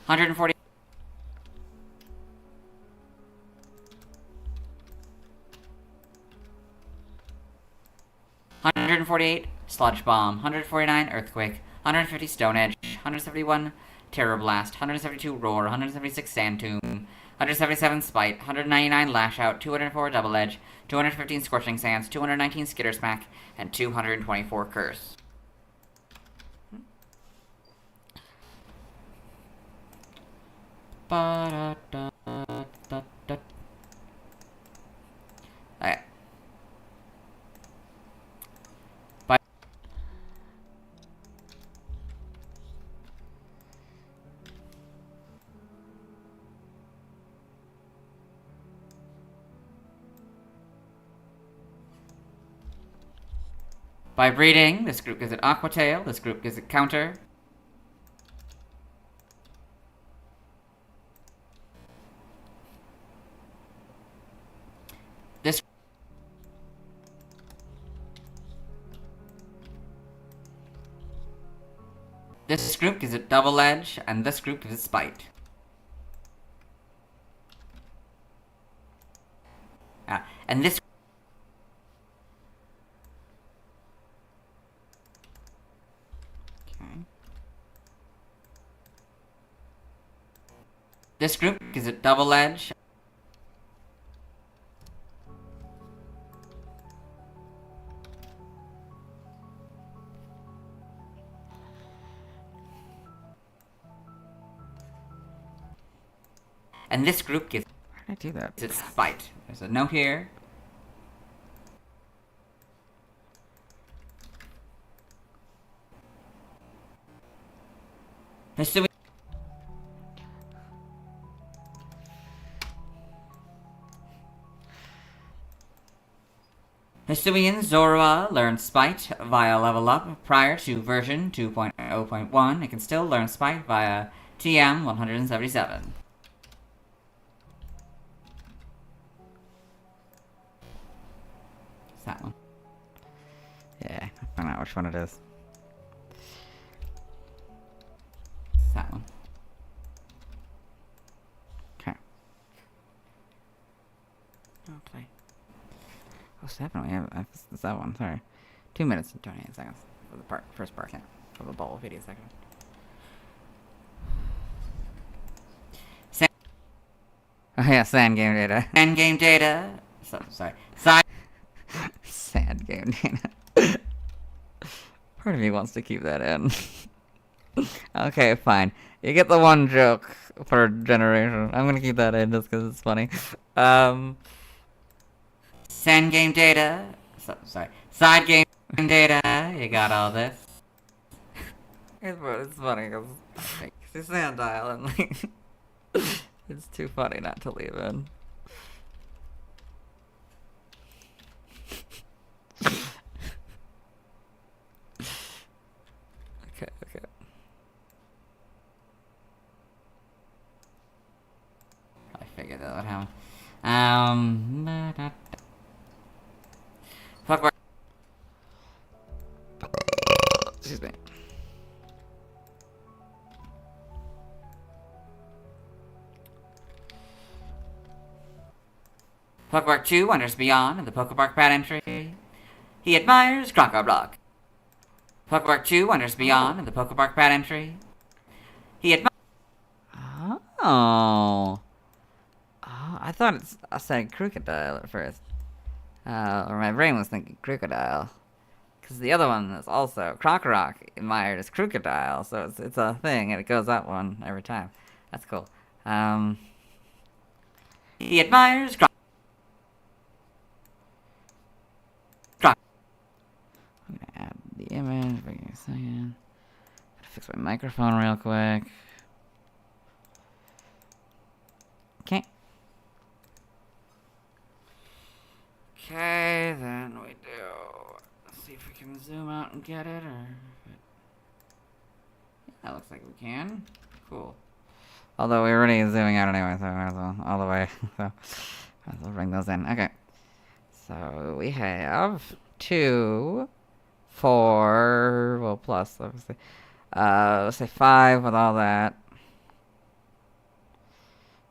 $140. 148 Sludge Bomb, 149 Earthquake, 150 Stone Edge, 171 Terror Blast, 172 Roar, 176 Sand Tomb, 177 Spite, 199 Lash Out, 204 Double Edge, 215 Scorching Sands, 219 Skitter Smack, and 224 Curse. Alright. By breeding, this group gives it Aquatail, this group gives it Counter. This group gives it Double Edge, and this group gives it Spite. And this... Okay. This group gives it Double Edge. And this group gives... How did I do that? It's Spite. There's a note here. Hisuian Zorua learned Spite via level up prior to version 2.0.1. It can still learn Spite via TM 177. It's that one. Yeah, I found out which one it is. It's that one. Okay. Okay. What's happening? It's that one, sorry. 2 minutes and 28 seconds For the first part, yeah. For the bubble video section. Oh yeah, sand game data. Sand game data. Sorry. Side. Sand game data. Part of me wants to keep that in. Okay, fine. You get the one joke per generation. I'm gonna keep that in just because it's funny. Sand game data. Sorry. Side game data. You got all this. It's funny because it's Sandile and like it's too funny not to leave in. Okay. I figured that would happen. Fuck. Excuse me. Pokebark 2 wanders beyond in the Pokebark pad entry. He admires Crocoblock. Pokebark 2 wanders beyond in the Pokebark pad entry. He admires... Oh, I thought I said crocodile at first. Or my brain was thinking crocodile. Because the other one is also Crocorock admired as crocodile, so it's a thing, and it goes that one every time. That's cool. He admires I'm gonna add the image. Give me a second. Gotta fix my microphone real quick. Okay. Okay, then we do. Let's see if we can zoom out and get it, or... Yeah, looks like we can. Cool. Although we're already zooming out anyway, so might as well all the way. So might as well bring those in. Okay. So we have 2, 4, well plus obviously. Let's say 5 with all that.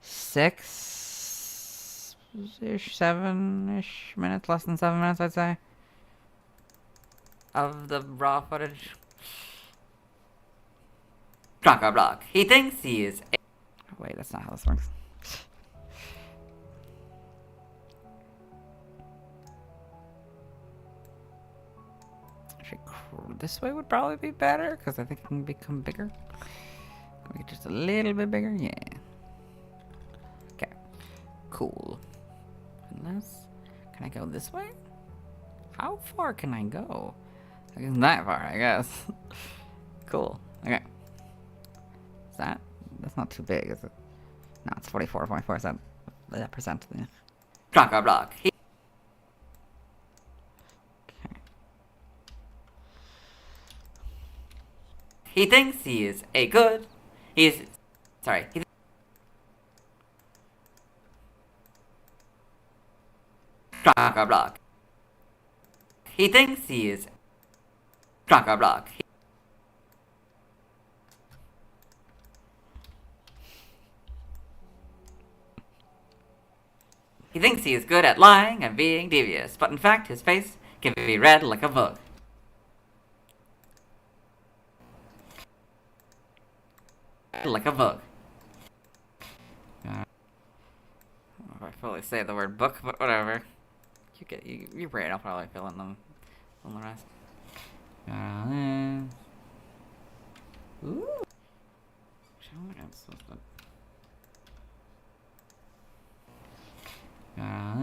6-ish, 7-ish minutes, less than 7 minutes I'd say. Of the raw footage. Crocoblock. He thinks he is... Wait, that's not how this works. Actually, this way would probably be better, because I think it can become bigger. Make it just a little bit bigger, yeah. cool. Unless, can I go this way? How far can I go? I guess that far, I guess. Cool. Okay. Is that? That's not too big, is it? No, it's 44.4%. Percent. Choco block. Okay. He thinks he is a good. He's. Sorry. Choco block. He thinks he is. Choco block. He thinks he is good at lying and being devious, but in fact his face can be red like a book. Like a book. I don't know if I fully say the word book, but whatever. Your brain will probably fill in them on the rest. Ooh. I'm supposed to. Yeah,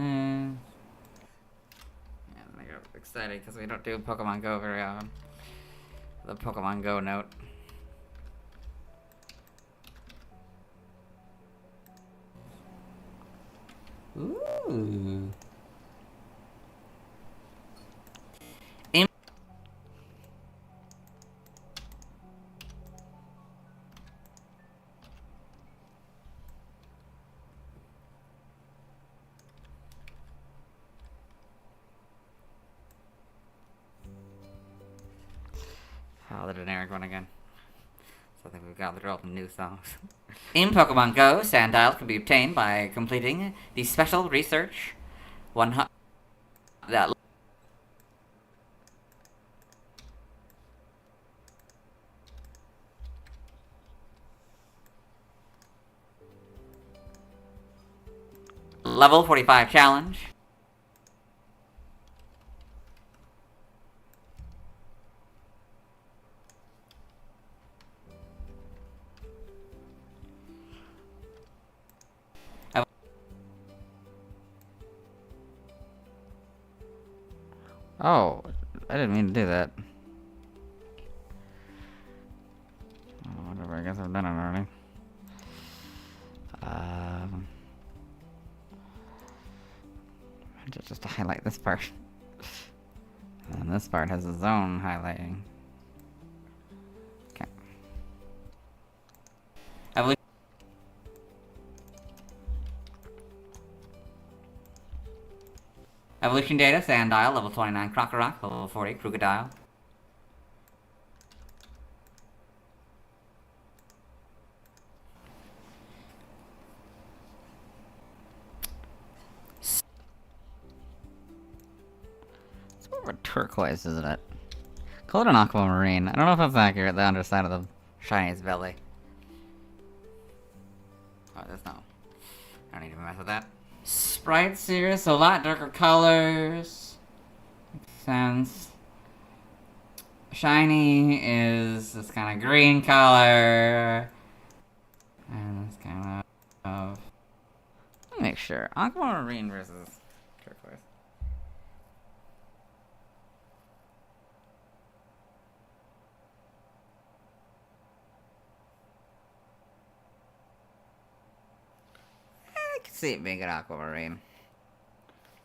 I get excited because we don't do Pokemon Go very often. The Pokemon Go note. Ooh. Oh, the generic one again. So I think we've got all the new songs. In Pokemon Go, Sandile can be obtained by completing the special research 100 that level 45 challenge. Oh, I didn't mean to do that. Oh, whatever, I guess I've done it already. Just to highlight this part. And this part has its own highlighting. Okay. Evolution data, Sandile, level 29, Crocorock, level 40, Crocodile. It's more of a turquoise, isn't it? Call it an aquamarine. I don't know if that's accurate, the underside of the Shiny's belly. Oh, there's no. I don't need to mess with that. Sprite series, so a lot darker colors. Makes sense. Shiny is this kind of green color. And this kind of. Let me make sure. Aquamarine versus turquoise. I can see it being an aquamarine.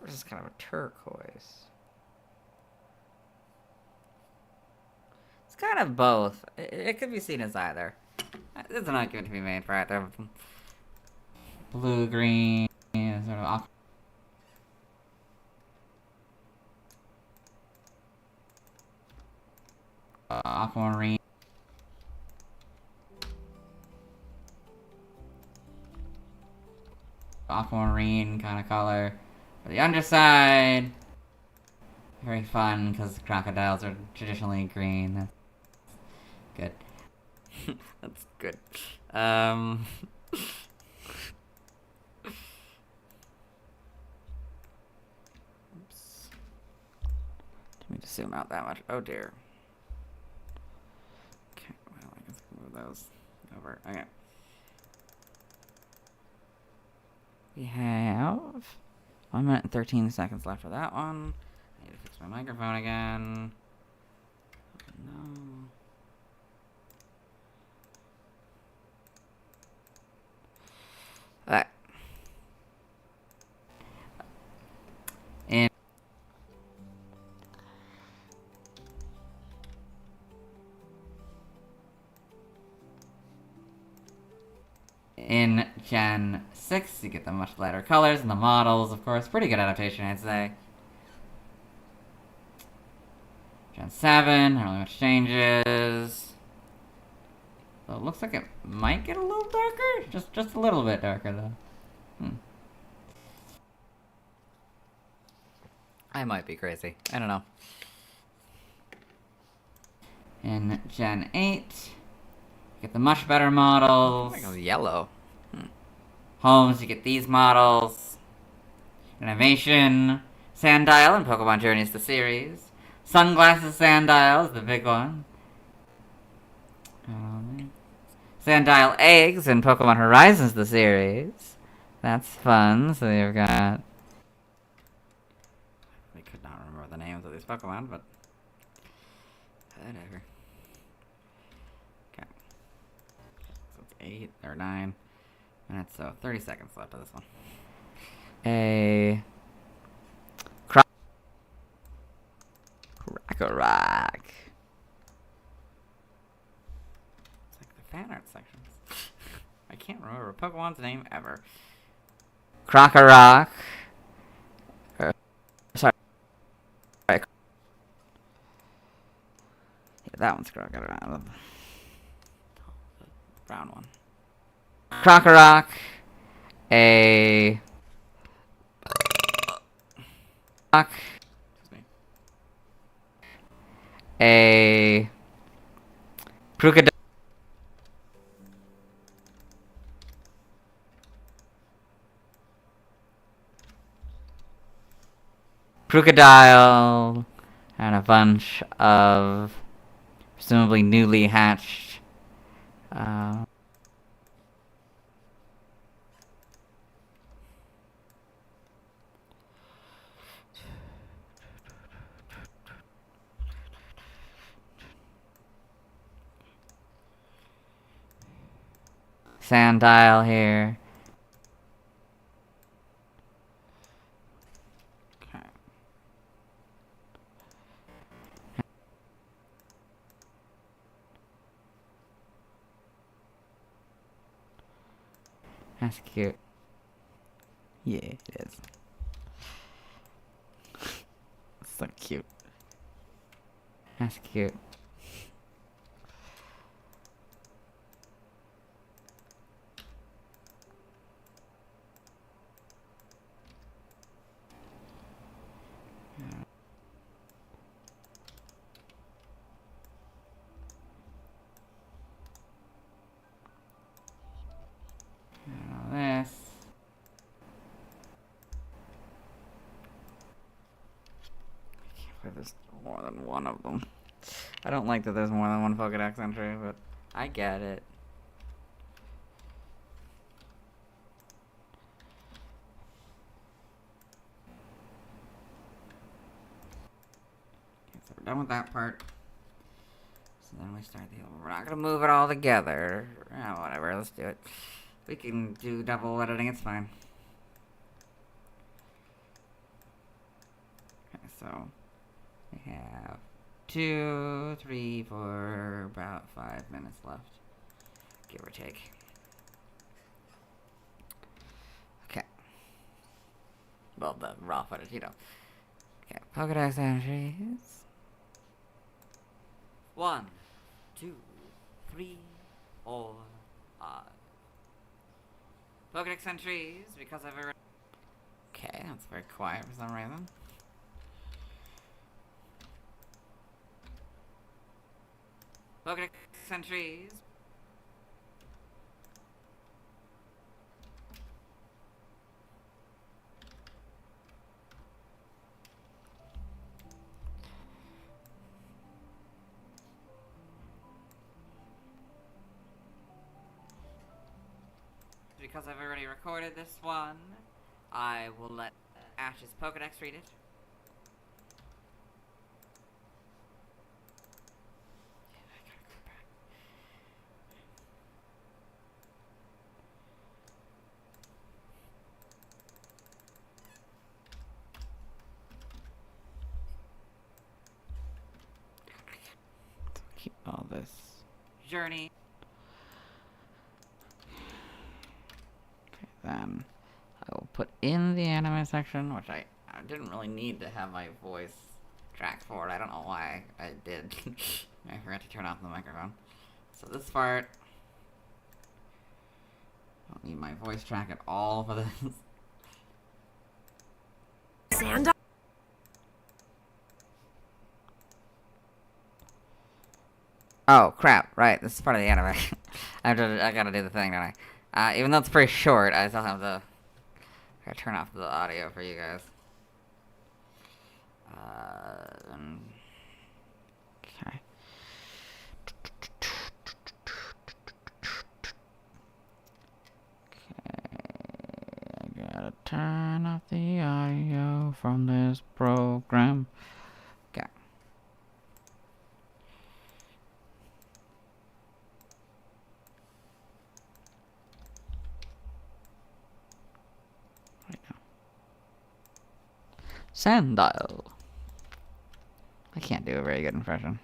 Versus kind of a turquoise. It's kind of both. It could be seen as either. There's an argument to be made for either of them. Blue, green, sort of aquamarine. Aquamarine kind of color. For the underside, very fun because crocodiles are traditionally green. That's good. That's good. Oops. Let me just zoom out that much. Oh dear. Okay, well, I guess I can move those over. Okay. We have 1 minute and 13 seconds left for that one. I need to fix my microphone again. No. Alright. In Gen 6, you get the much lighter colors and the models, of course. Pretty good adaptation, I'd say. Gen 7, not really much changes. So it looks like it might get a little darker. Just a little bit darker, though. I might be crazy. I don't know. In Gen 8, you get the much better models. It was yellow. Homes, you get these models. Innovation, Sandile in Pokemon Journeys the series. Sunglasses Sandile is the big one. Sandile eggs in Pokemon Horizons the series. That's fun. So you've got... I could not remember the names of these Pokemon, but... whatever. Okay. So it's 8 or 9 minutes, so 30 seconds left of this one. A... Crack-a-rock. It's like the fan art sections. I can't remember Pokemon's name ever. Croc-a-rock. Sorry. Yeah, that one's Croc-a-rock. The brown one. Croc-a-rock. A... rock. A crocodile. Crocodile and a bunch of presumably newly hatched Sandile here. Okay. That's cute. Yeah, it is. So cute. That's cute. This. I can't believe there's more than one of them. I don't like that there's more than one Pokedex entry, but I get it. Okay, so we're done with that part. So then we start the... We're not gonna move it all together. Whatever, let's do it. We can do double editing, it's fine. Okay, so we have 2, 3, 4, about 5 minutes left, give or take. Okay. Well, the raw footage, you know. Okay, Pokedex entries. 1, 2, 3, 4, 5. Pokedex entries, because I've already... Okay, that's very quiet for some reason. Pokedex entries. Because I've already recorded this one. I will let Ash's Pokedex read it. Keep all this. Journey. Okay, then I will put in the anime section, which I didn't really need to have my voice tracked for it. I don't know why I did. I forgot to turn off the microphone. So this part, I don't need my voice track at all for this. Sandile. Oh crap! Right, this is part of the anime. I gotta do the thing, don't I? Even though it's pretty short, I still have to. I gotta turn off the audio for you guys. Okay. I gotta turn off the audio from this program. Okay. Right now. Sandile. I can't do a very good impression.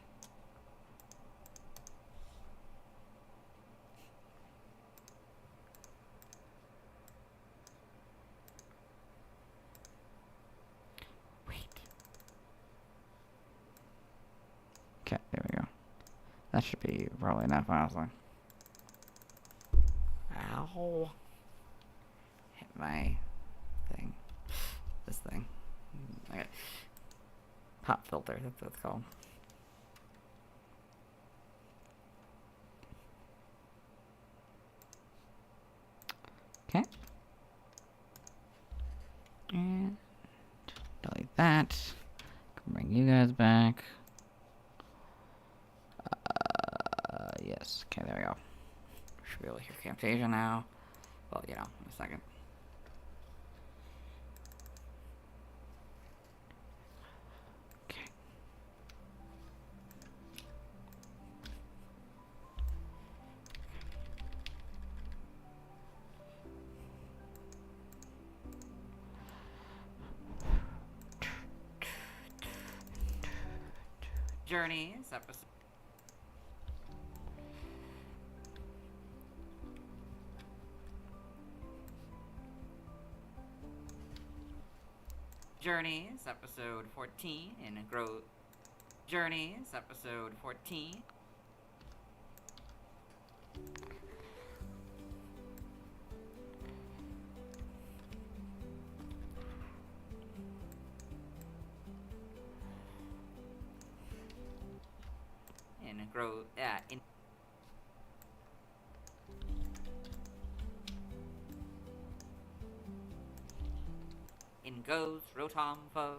Wait. Okay, there we go. That should be probably enough, honestly. Ow. Hit my thing. This thing. Okay. Pop filter, that's what it's called. Okay. And delete that. Can bring you guys back. Yes. Okay, there we go. Should be able to hear Camtasia now. Well, you know, in a second. Okay. Journeys episode. Journeys episode 14 in growth. Journeys episode 14. In growth. In goes Rotom phone.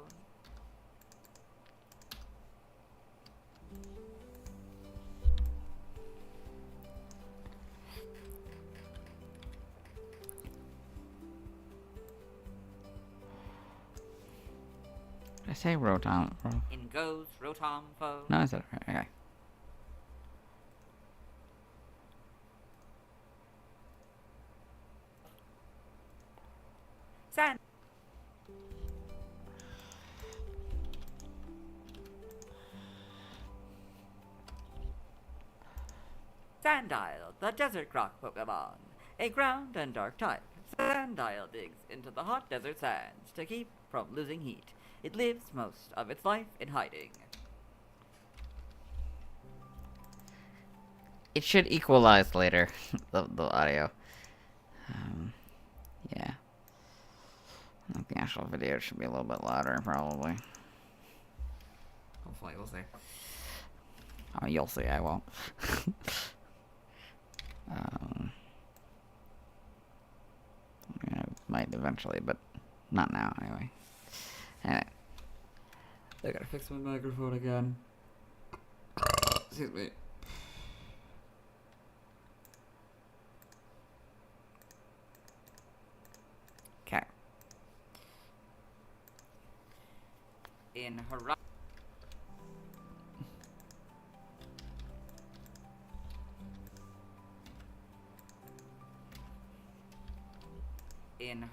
Did I say Rotom? In goes Rotom phone. No, I said it right. Okay. Sandile, the desert croc Pokemon. A ground and dark type. Sandile digs into the hot desert sands to keep from losing heat. It lives most of its life in hiding. It should equalize later, the audio. Yeah. I think the actual video should be a little bit louder, probably. Hopefully, we'll see. Oh, you'll see, I won't. I might eventually, but not now, anyway. Anyway. I gotta fix my microphone again. Excuse me. Okay. In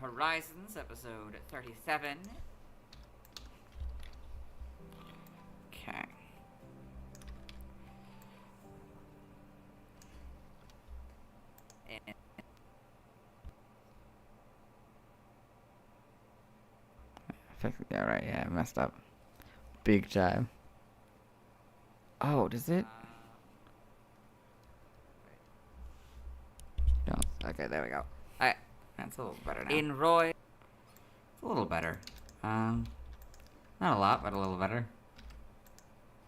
Horizons, episode 37. Okay. Yeah, right, yeah, I messed up. Big time. Oh, does it? No. Okay, there we go. Alright, That's a little better now. in Roy. It's a little better. Not a lot, but a little better.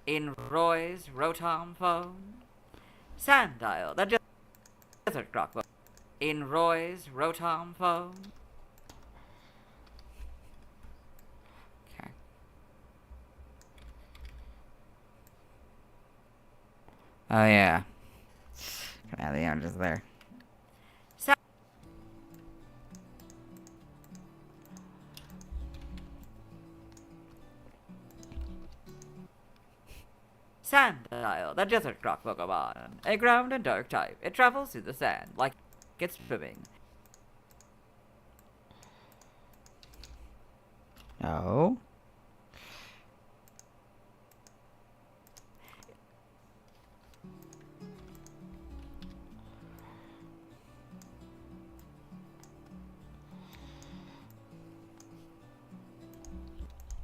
In Roy's Rotom phone. Sandile, the desert croc. In Roy's Rotom phone. Okay. Oh, yeah. Can add the images there. Sandile, the desert croc Pokemon. A ground and dark type. It travels through the sand like it's swimming. No.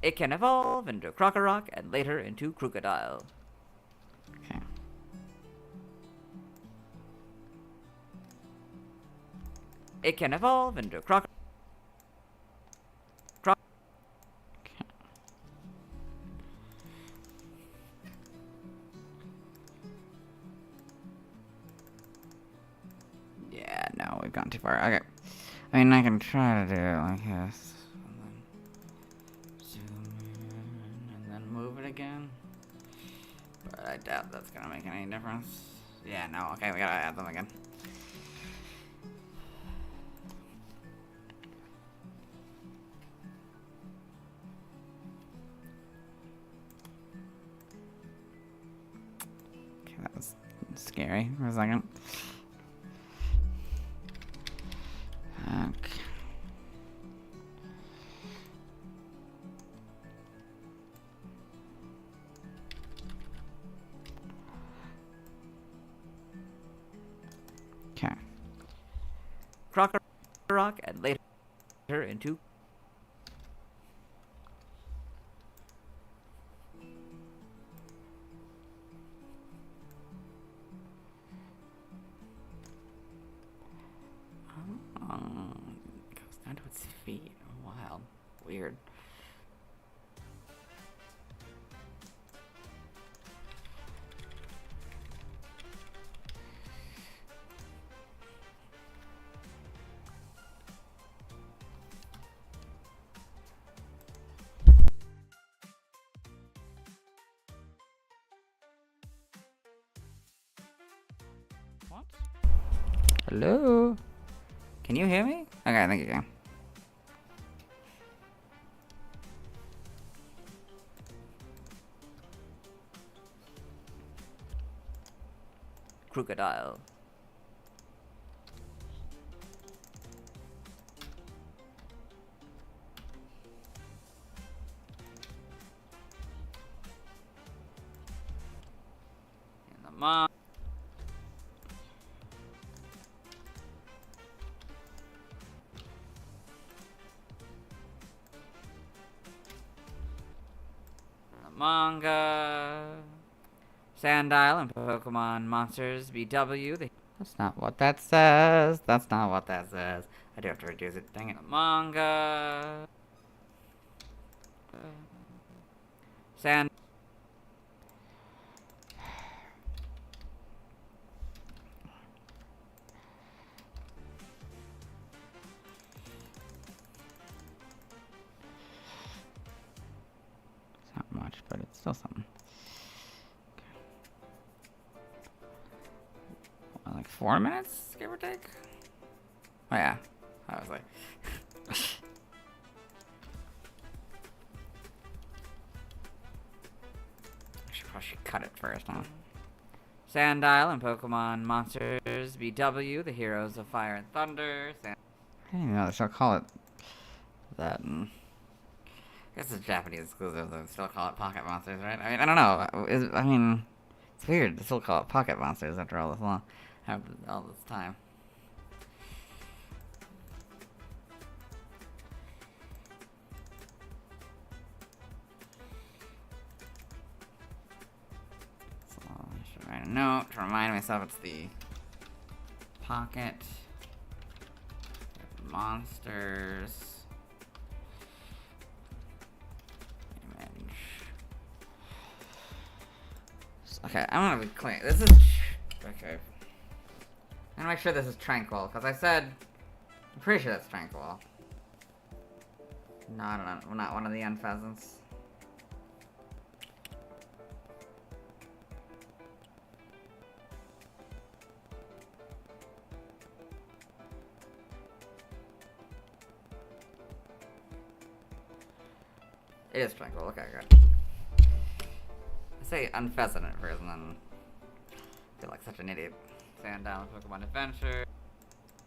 It can evolve into Crocorock and later into Crocodile. Okay. It can evolve into Yeah, no, we've gone too far. Okay. I mean, I can try to do it like this. And then zoom in and then move it again. But I doubt that's gonna make any difference. Yeah, no, okay, we gotta add them again. Okay, that was scary for a second. Okay. Okay. Crocorock and later into Goes down to its feet. Oh, wow. Weird. What? Hello? Can you hear me? Okay, I think you can. Crocodile. In the mom. Manga. Sandile and Pokemon Monsters BW. That's not what that says. That's not what that says. I do have to reduce it. Dang it. Manga. Sand. It's not much, but it's still something. Okay. Like 4 minutes, give or take? Oh yeah. I was like... I should cut it first, huh? Sandile and Pokemon Monsters BW, the heroes of Fire and Thunder. I didn't even know they still call it that. I guess it's Japanese exclusive, they still call it Pocket Monsters, right? I mean, I don't know. It's weird to still call it Pocket Monsters after all this time. So I should write a note to remind myself it's the Pocket Monsters image. Okay, I'm gonna be clear. This is okay. I'm gonna make sure this is Tranquil, because I said I'm pretty sure that's Tranquil. No, not one of the Unpheasants. It is Tranquil, okay, good. I say Unpheasant at first and then I feel like such an idiot. Sandile and Pokemon Adventures.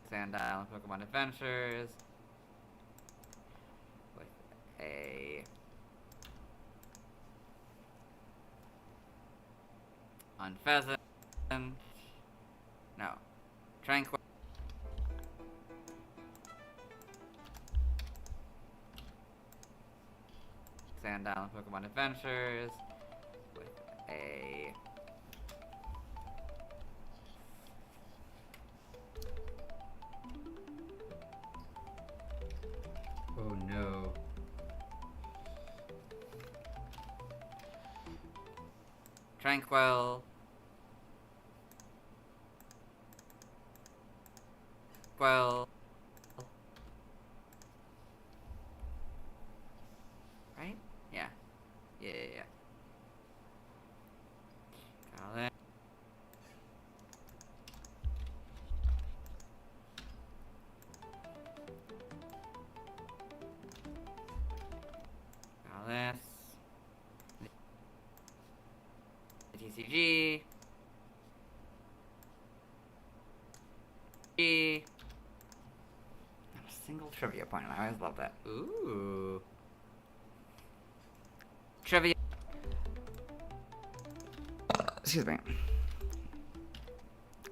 Sandile and Pokemon Adventures. With a Unpheasant. No. Tranquil. Sandile and Pokemon Adventures with a oh no. Tranquil. Well. Right? Yeah. Yeah. Got it. Got this. The TCG. Not a single trivia point, and I always love that. Ooh. Trivia. Excuse me.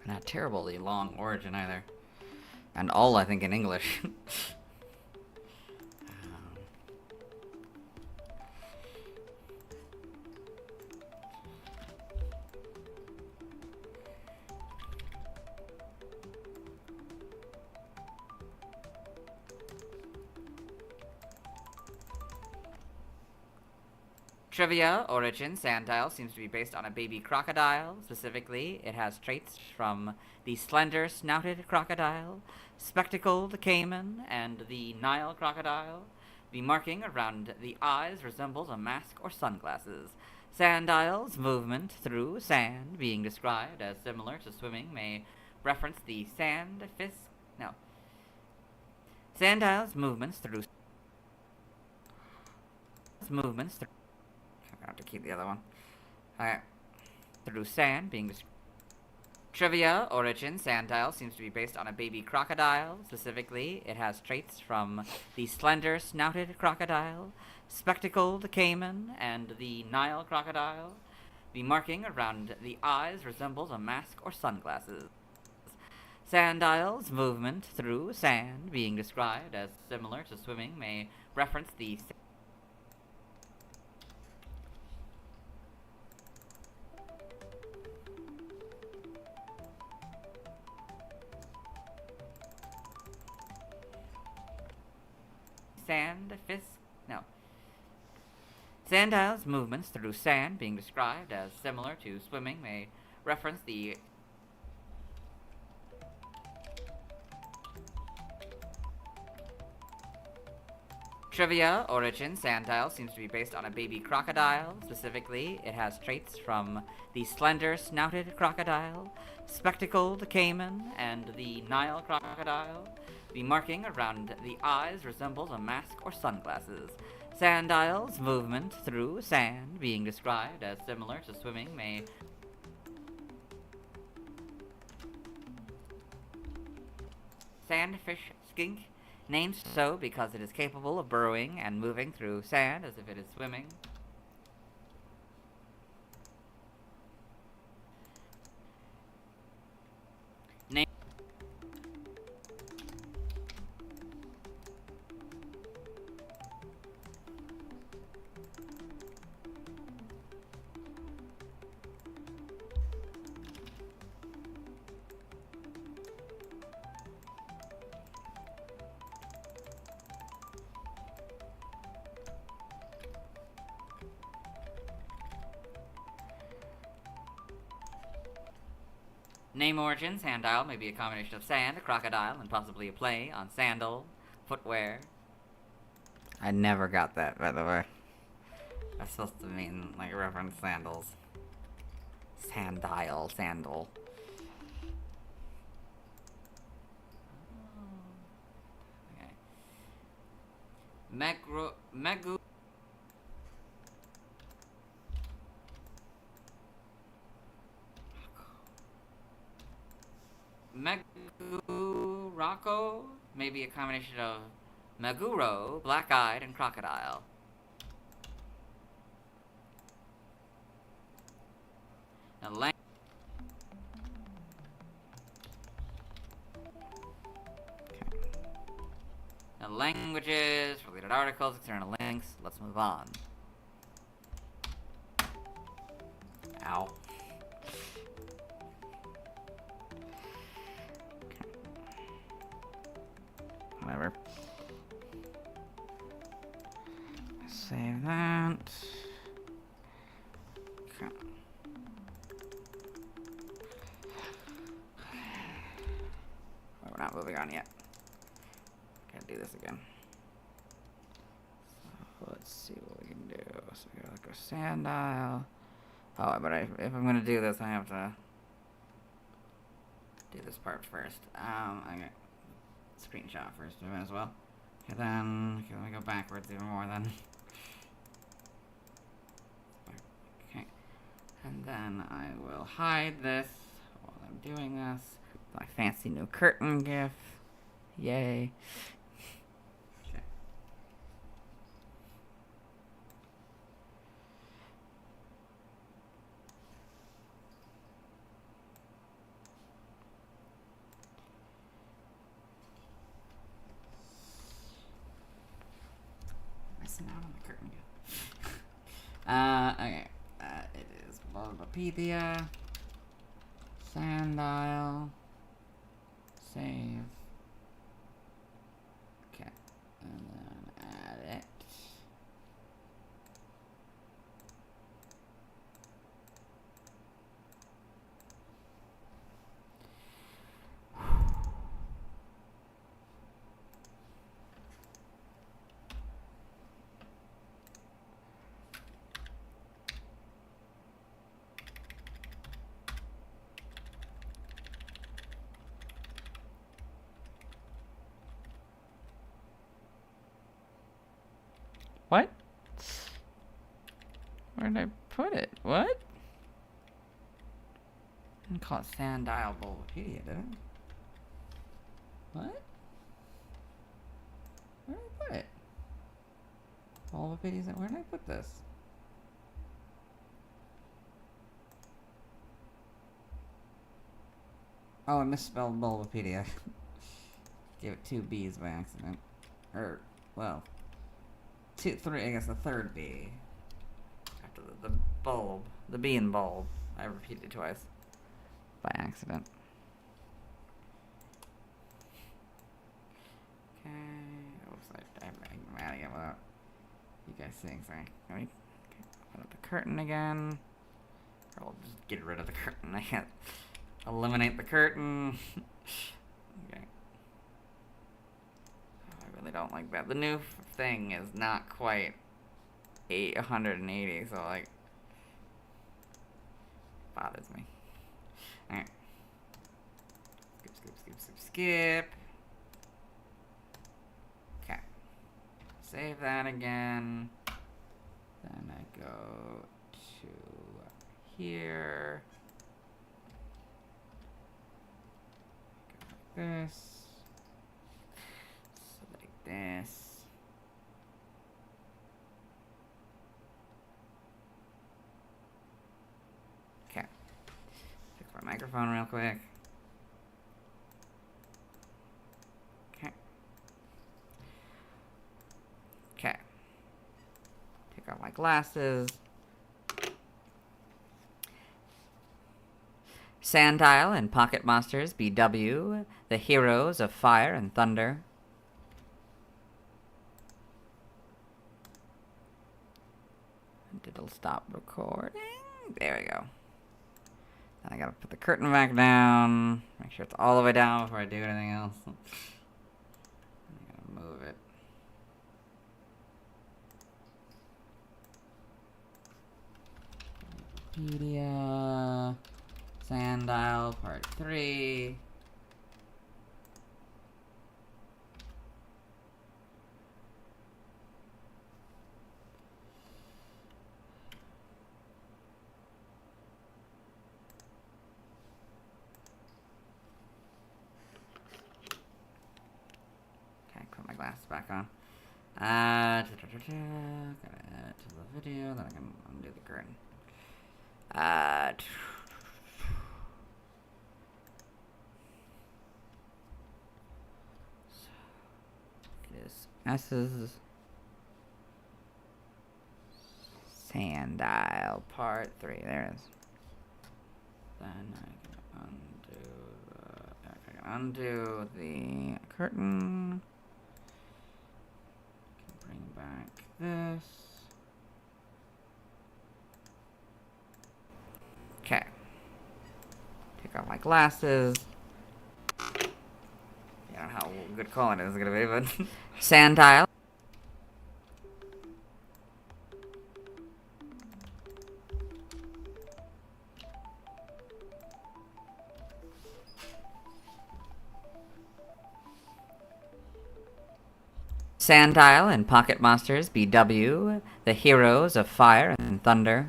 Not terribly long origin either. And all, I think, in English. Trivia, origin, Sandile seems to be based on a baby crocodile. Specifically, it has traits from the slender snouted crocodile, spectacled caiman, and the Nile crocodile. The marking around the eyes resembles a mask or sunglasses. Sandile's movement through sand, being described as similar to swimming, may reference the Sandile's movements through I have to keep the other one. Alright. Through sand being Trivia, origin, Sandile seems to be based on a baby crocodile. Specifically, it has traits from the slender snouted crocodile, spectacled caiman, and the Nile crocodile. The marking around the eyes resembles a mask or sunglasses. Sandile's movement through sand, being described as similar to swimming, may reference the Sandile's movements through sand, being described as similar to swimming, may reference the Trivia, origin, Sandile seems to be based on a baby crocodile. Specifically, it has traits from the slender snouted crocodile, spectacled caiman, and the Nile crocodile. The marking around the eyes resembles a mask or sunglasses. Sandile's movement through sand, being described as similar to swimming, may... Sandfish skink, named so because it is capable of burrowing and moving through sand as if it is swimming. Name origin, Sandile may be a combination of sand, a crocodile, and possibly a play on sandal, footwear. I never got that, by the way. That's supposed to mean, like, reference sandals. Sandile, sandal. Okay. Megu... Megurako may be a combination of Meguro, black-eyed, and crocodile. Now, now languages, related articles, external links. Let's move on. Ow. Whatever. Save that. Okay. Oh, we're not moving on yet. Can't do this again. So let's see what we can do. So we gotta go Sandile. Oh, but if I'm gonna do this, I have to do this part first. I got screenshot first of it as well. Okay, then, okay, let me go backwards even more then. Okay, and then I will hide this while I'm doing this. My fancy new curtain gif. Yay. Okay. Missing out on the curtain gif. Okay. It is Bulbapedia. Sandile. Save. Okay. And then add it. What? Where did I put it? What? I didn't call it Sandile Bulbapedia, did I? What? Where did I put it? Bulbapedia, where did I put this? Oh, I misspelled Bulbapedia. Gave it 2 B's by accident. Or, well, 2, 3, I guess the third B. After the bulb. The B in bulb. I repeated it twice. By accident. Okay. Oops, I'm adding it without you guys seeing. Sorry. Let me put up the curtain again. Or I'll just get rid of the curtain. I can't eliminate the curtain. Okay. I really don't like that. The new thing is not quite 180, so like bothers me. Alright. Skip. Okay. save that again. Then I go to here. Go like this. So like this. Okay. Fix my microphone real quick. Okay. Okay. Take off my glasses. Sandile and Pocket Monsters BW, the heroes of fire and thunder. And it'll stop recording. There we go. Then I gotta put the curtain back down. Make sure it's all the way down before I do anything else. I'm gonna move it. Wikipedia. Sandile Part 3. Okay, put my glasses back on. Gotta add it to the video, then I can undo the curtain. It is S's Sandile Part 3. There it is. Then I can undo the curtain. I can bring back this. Okay. Take off my glasses. I don't know how good calling it is gonna be, but Sandile. Sandile and Pocket Monsters BW, the heroes of fire and thunder.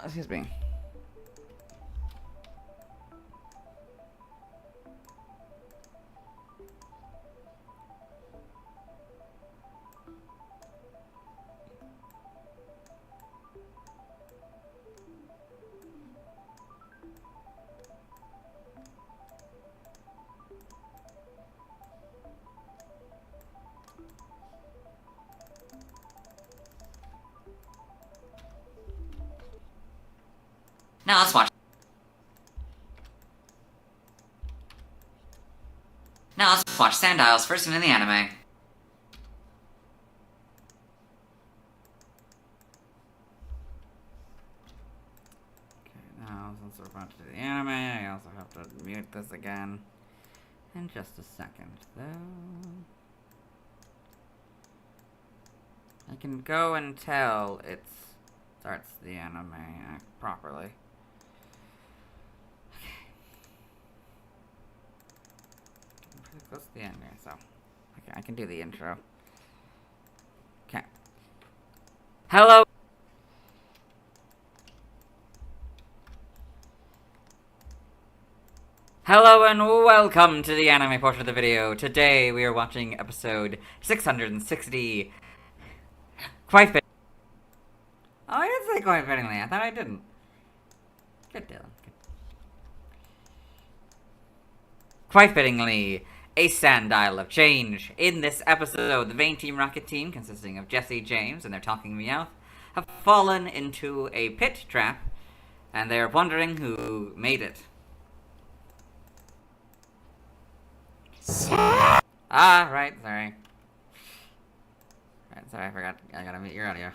Excuse me. Now let's watch. Now let's watch Sandile's first one in the anime. Okay, now since we're about to do the anime, I also have to mute this again in just a second, though. I can go until it starts the anime properly. Pretty close to the end here, so I can do the intro. Okay. Hello. Hello and welcome to the anime portion of the video. Today we are watching episode 660. Quite fit. Oh, I did say quite fittingly. I thought I didn't. Good, Dylan. Good. Quite fittingly, a Sandile of change. In this episode, the Vane Team Rocket Team, consisting of Jesse, James, and their talking Meowth, have fallen into a pit trap, and they are wondering who made it. Ah, right, sorry. Right, sorry, I forgot. I gotta mute your audio.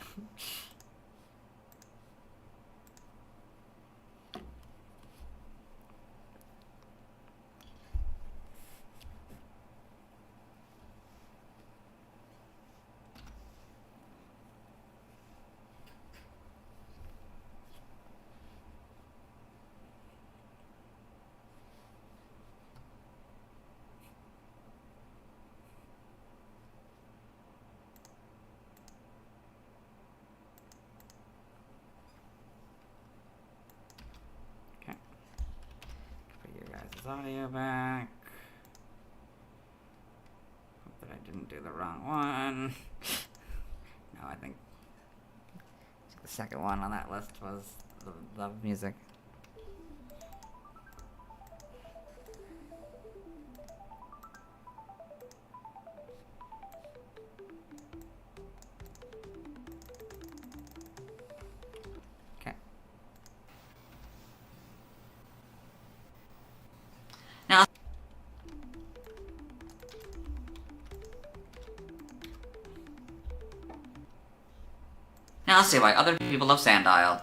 audio back. Hope that I didn't do the wrong one. No, I think the second one on that list was the music. Now let's see why other people love Sandile.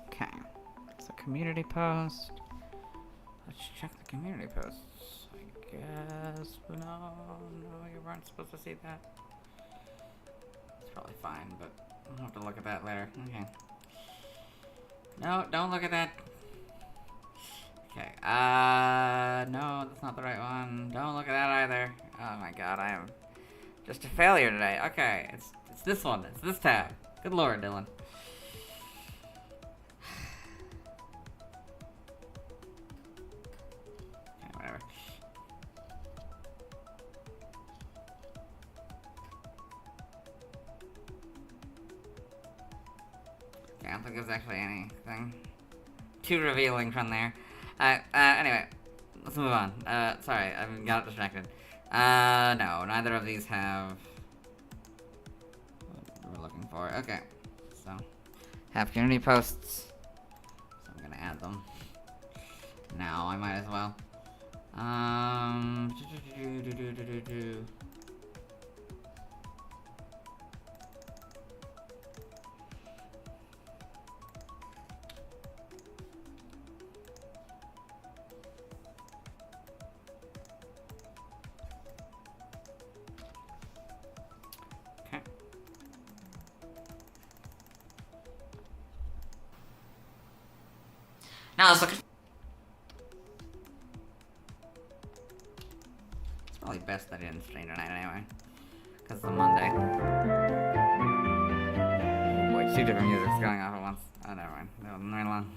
Okay, so community post. Let's check the community posts. I guess no, you weren't supposed to see that. It's probably fine, but I'll have to look at that later. Okay. No, don't look at that. Okay. No, that's not the right one. Don't look at that either. Oh my god, I am just a failure today. Okay, it's this one. It's this tab. Good lord, Dylan. I don't think there's actually anything too revealing from there. Anyway, let's move on. Sorry, I got distracted. No, neither of these have what we're looking for. Okay, so have community posts. So I'm gonna add them. Now I might as well. Now let's look at... It's probably best that I didn't stream tonight anyway. Because it's a Monday. Wait, two different musics going off at once. Oh, never mind. That wasn't very long.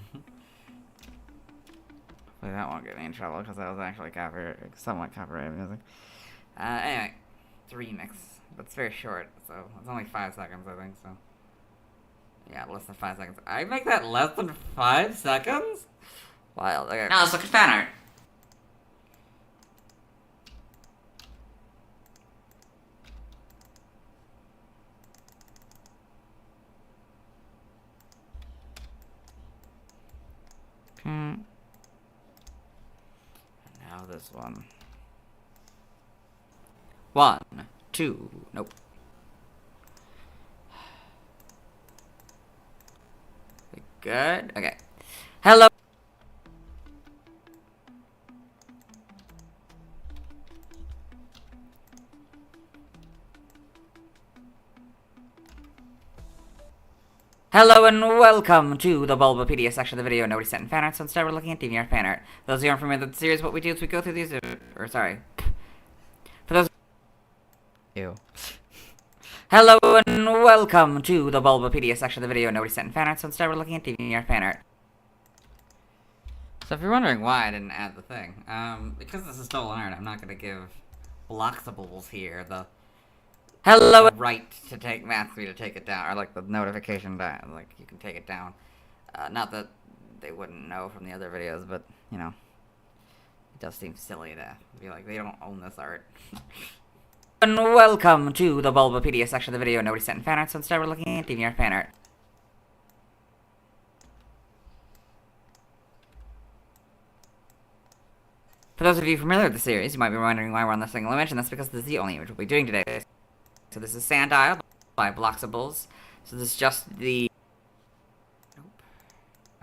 Hopefully that won't get me in trouble because that was actually somewhat copyrighted music. Anyway, it's a remix. But it's very short, so it's only 5 seconds, I think, so... Yeah, less than 5 seconds. I make that less than 5 seconds? Wild. Okay. Now let's look at fan art. Okay. And now this one. 1, 2, nope. Good. Okay. Hello. Hello and welcome to the Bulbapedia section of the video. Nobody sent in fan art, so instead we're looking at DeviantArt fan art. Those of you aren't familiar with the series, what we do is we go through these, sorry. For those... Ew. Hello and welcome to the Bulbapedia section of the video. Nobody sent in fan art, so instead we're looking at DeviantArt fan art. So if you're wondering why I didn't add the thing, because this is stolen art, I'm not going to give Bloxables here the right to take Mathsby to take it down, or like the notification that like you can take it down. Not that they wouldn't know from the other videos, but you know, it does seem silly to be like they don't own this art. And welcome to the Bulbapedia section of the video. Nobody sent in fan art, so instead we're looking at DeviantArt fan art. For those of you familiar with the series, you might be wondering why we're on this single image, and that's because this is the only image we'll be doing today. So this is Sandile by Bloxables. So this is just the...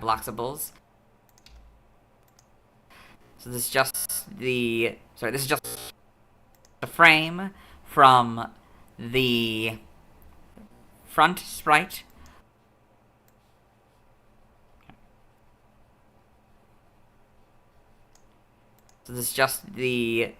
Bloxables. So this is just the... Sorry, this is just a frame from the front sprite. So this is just the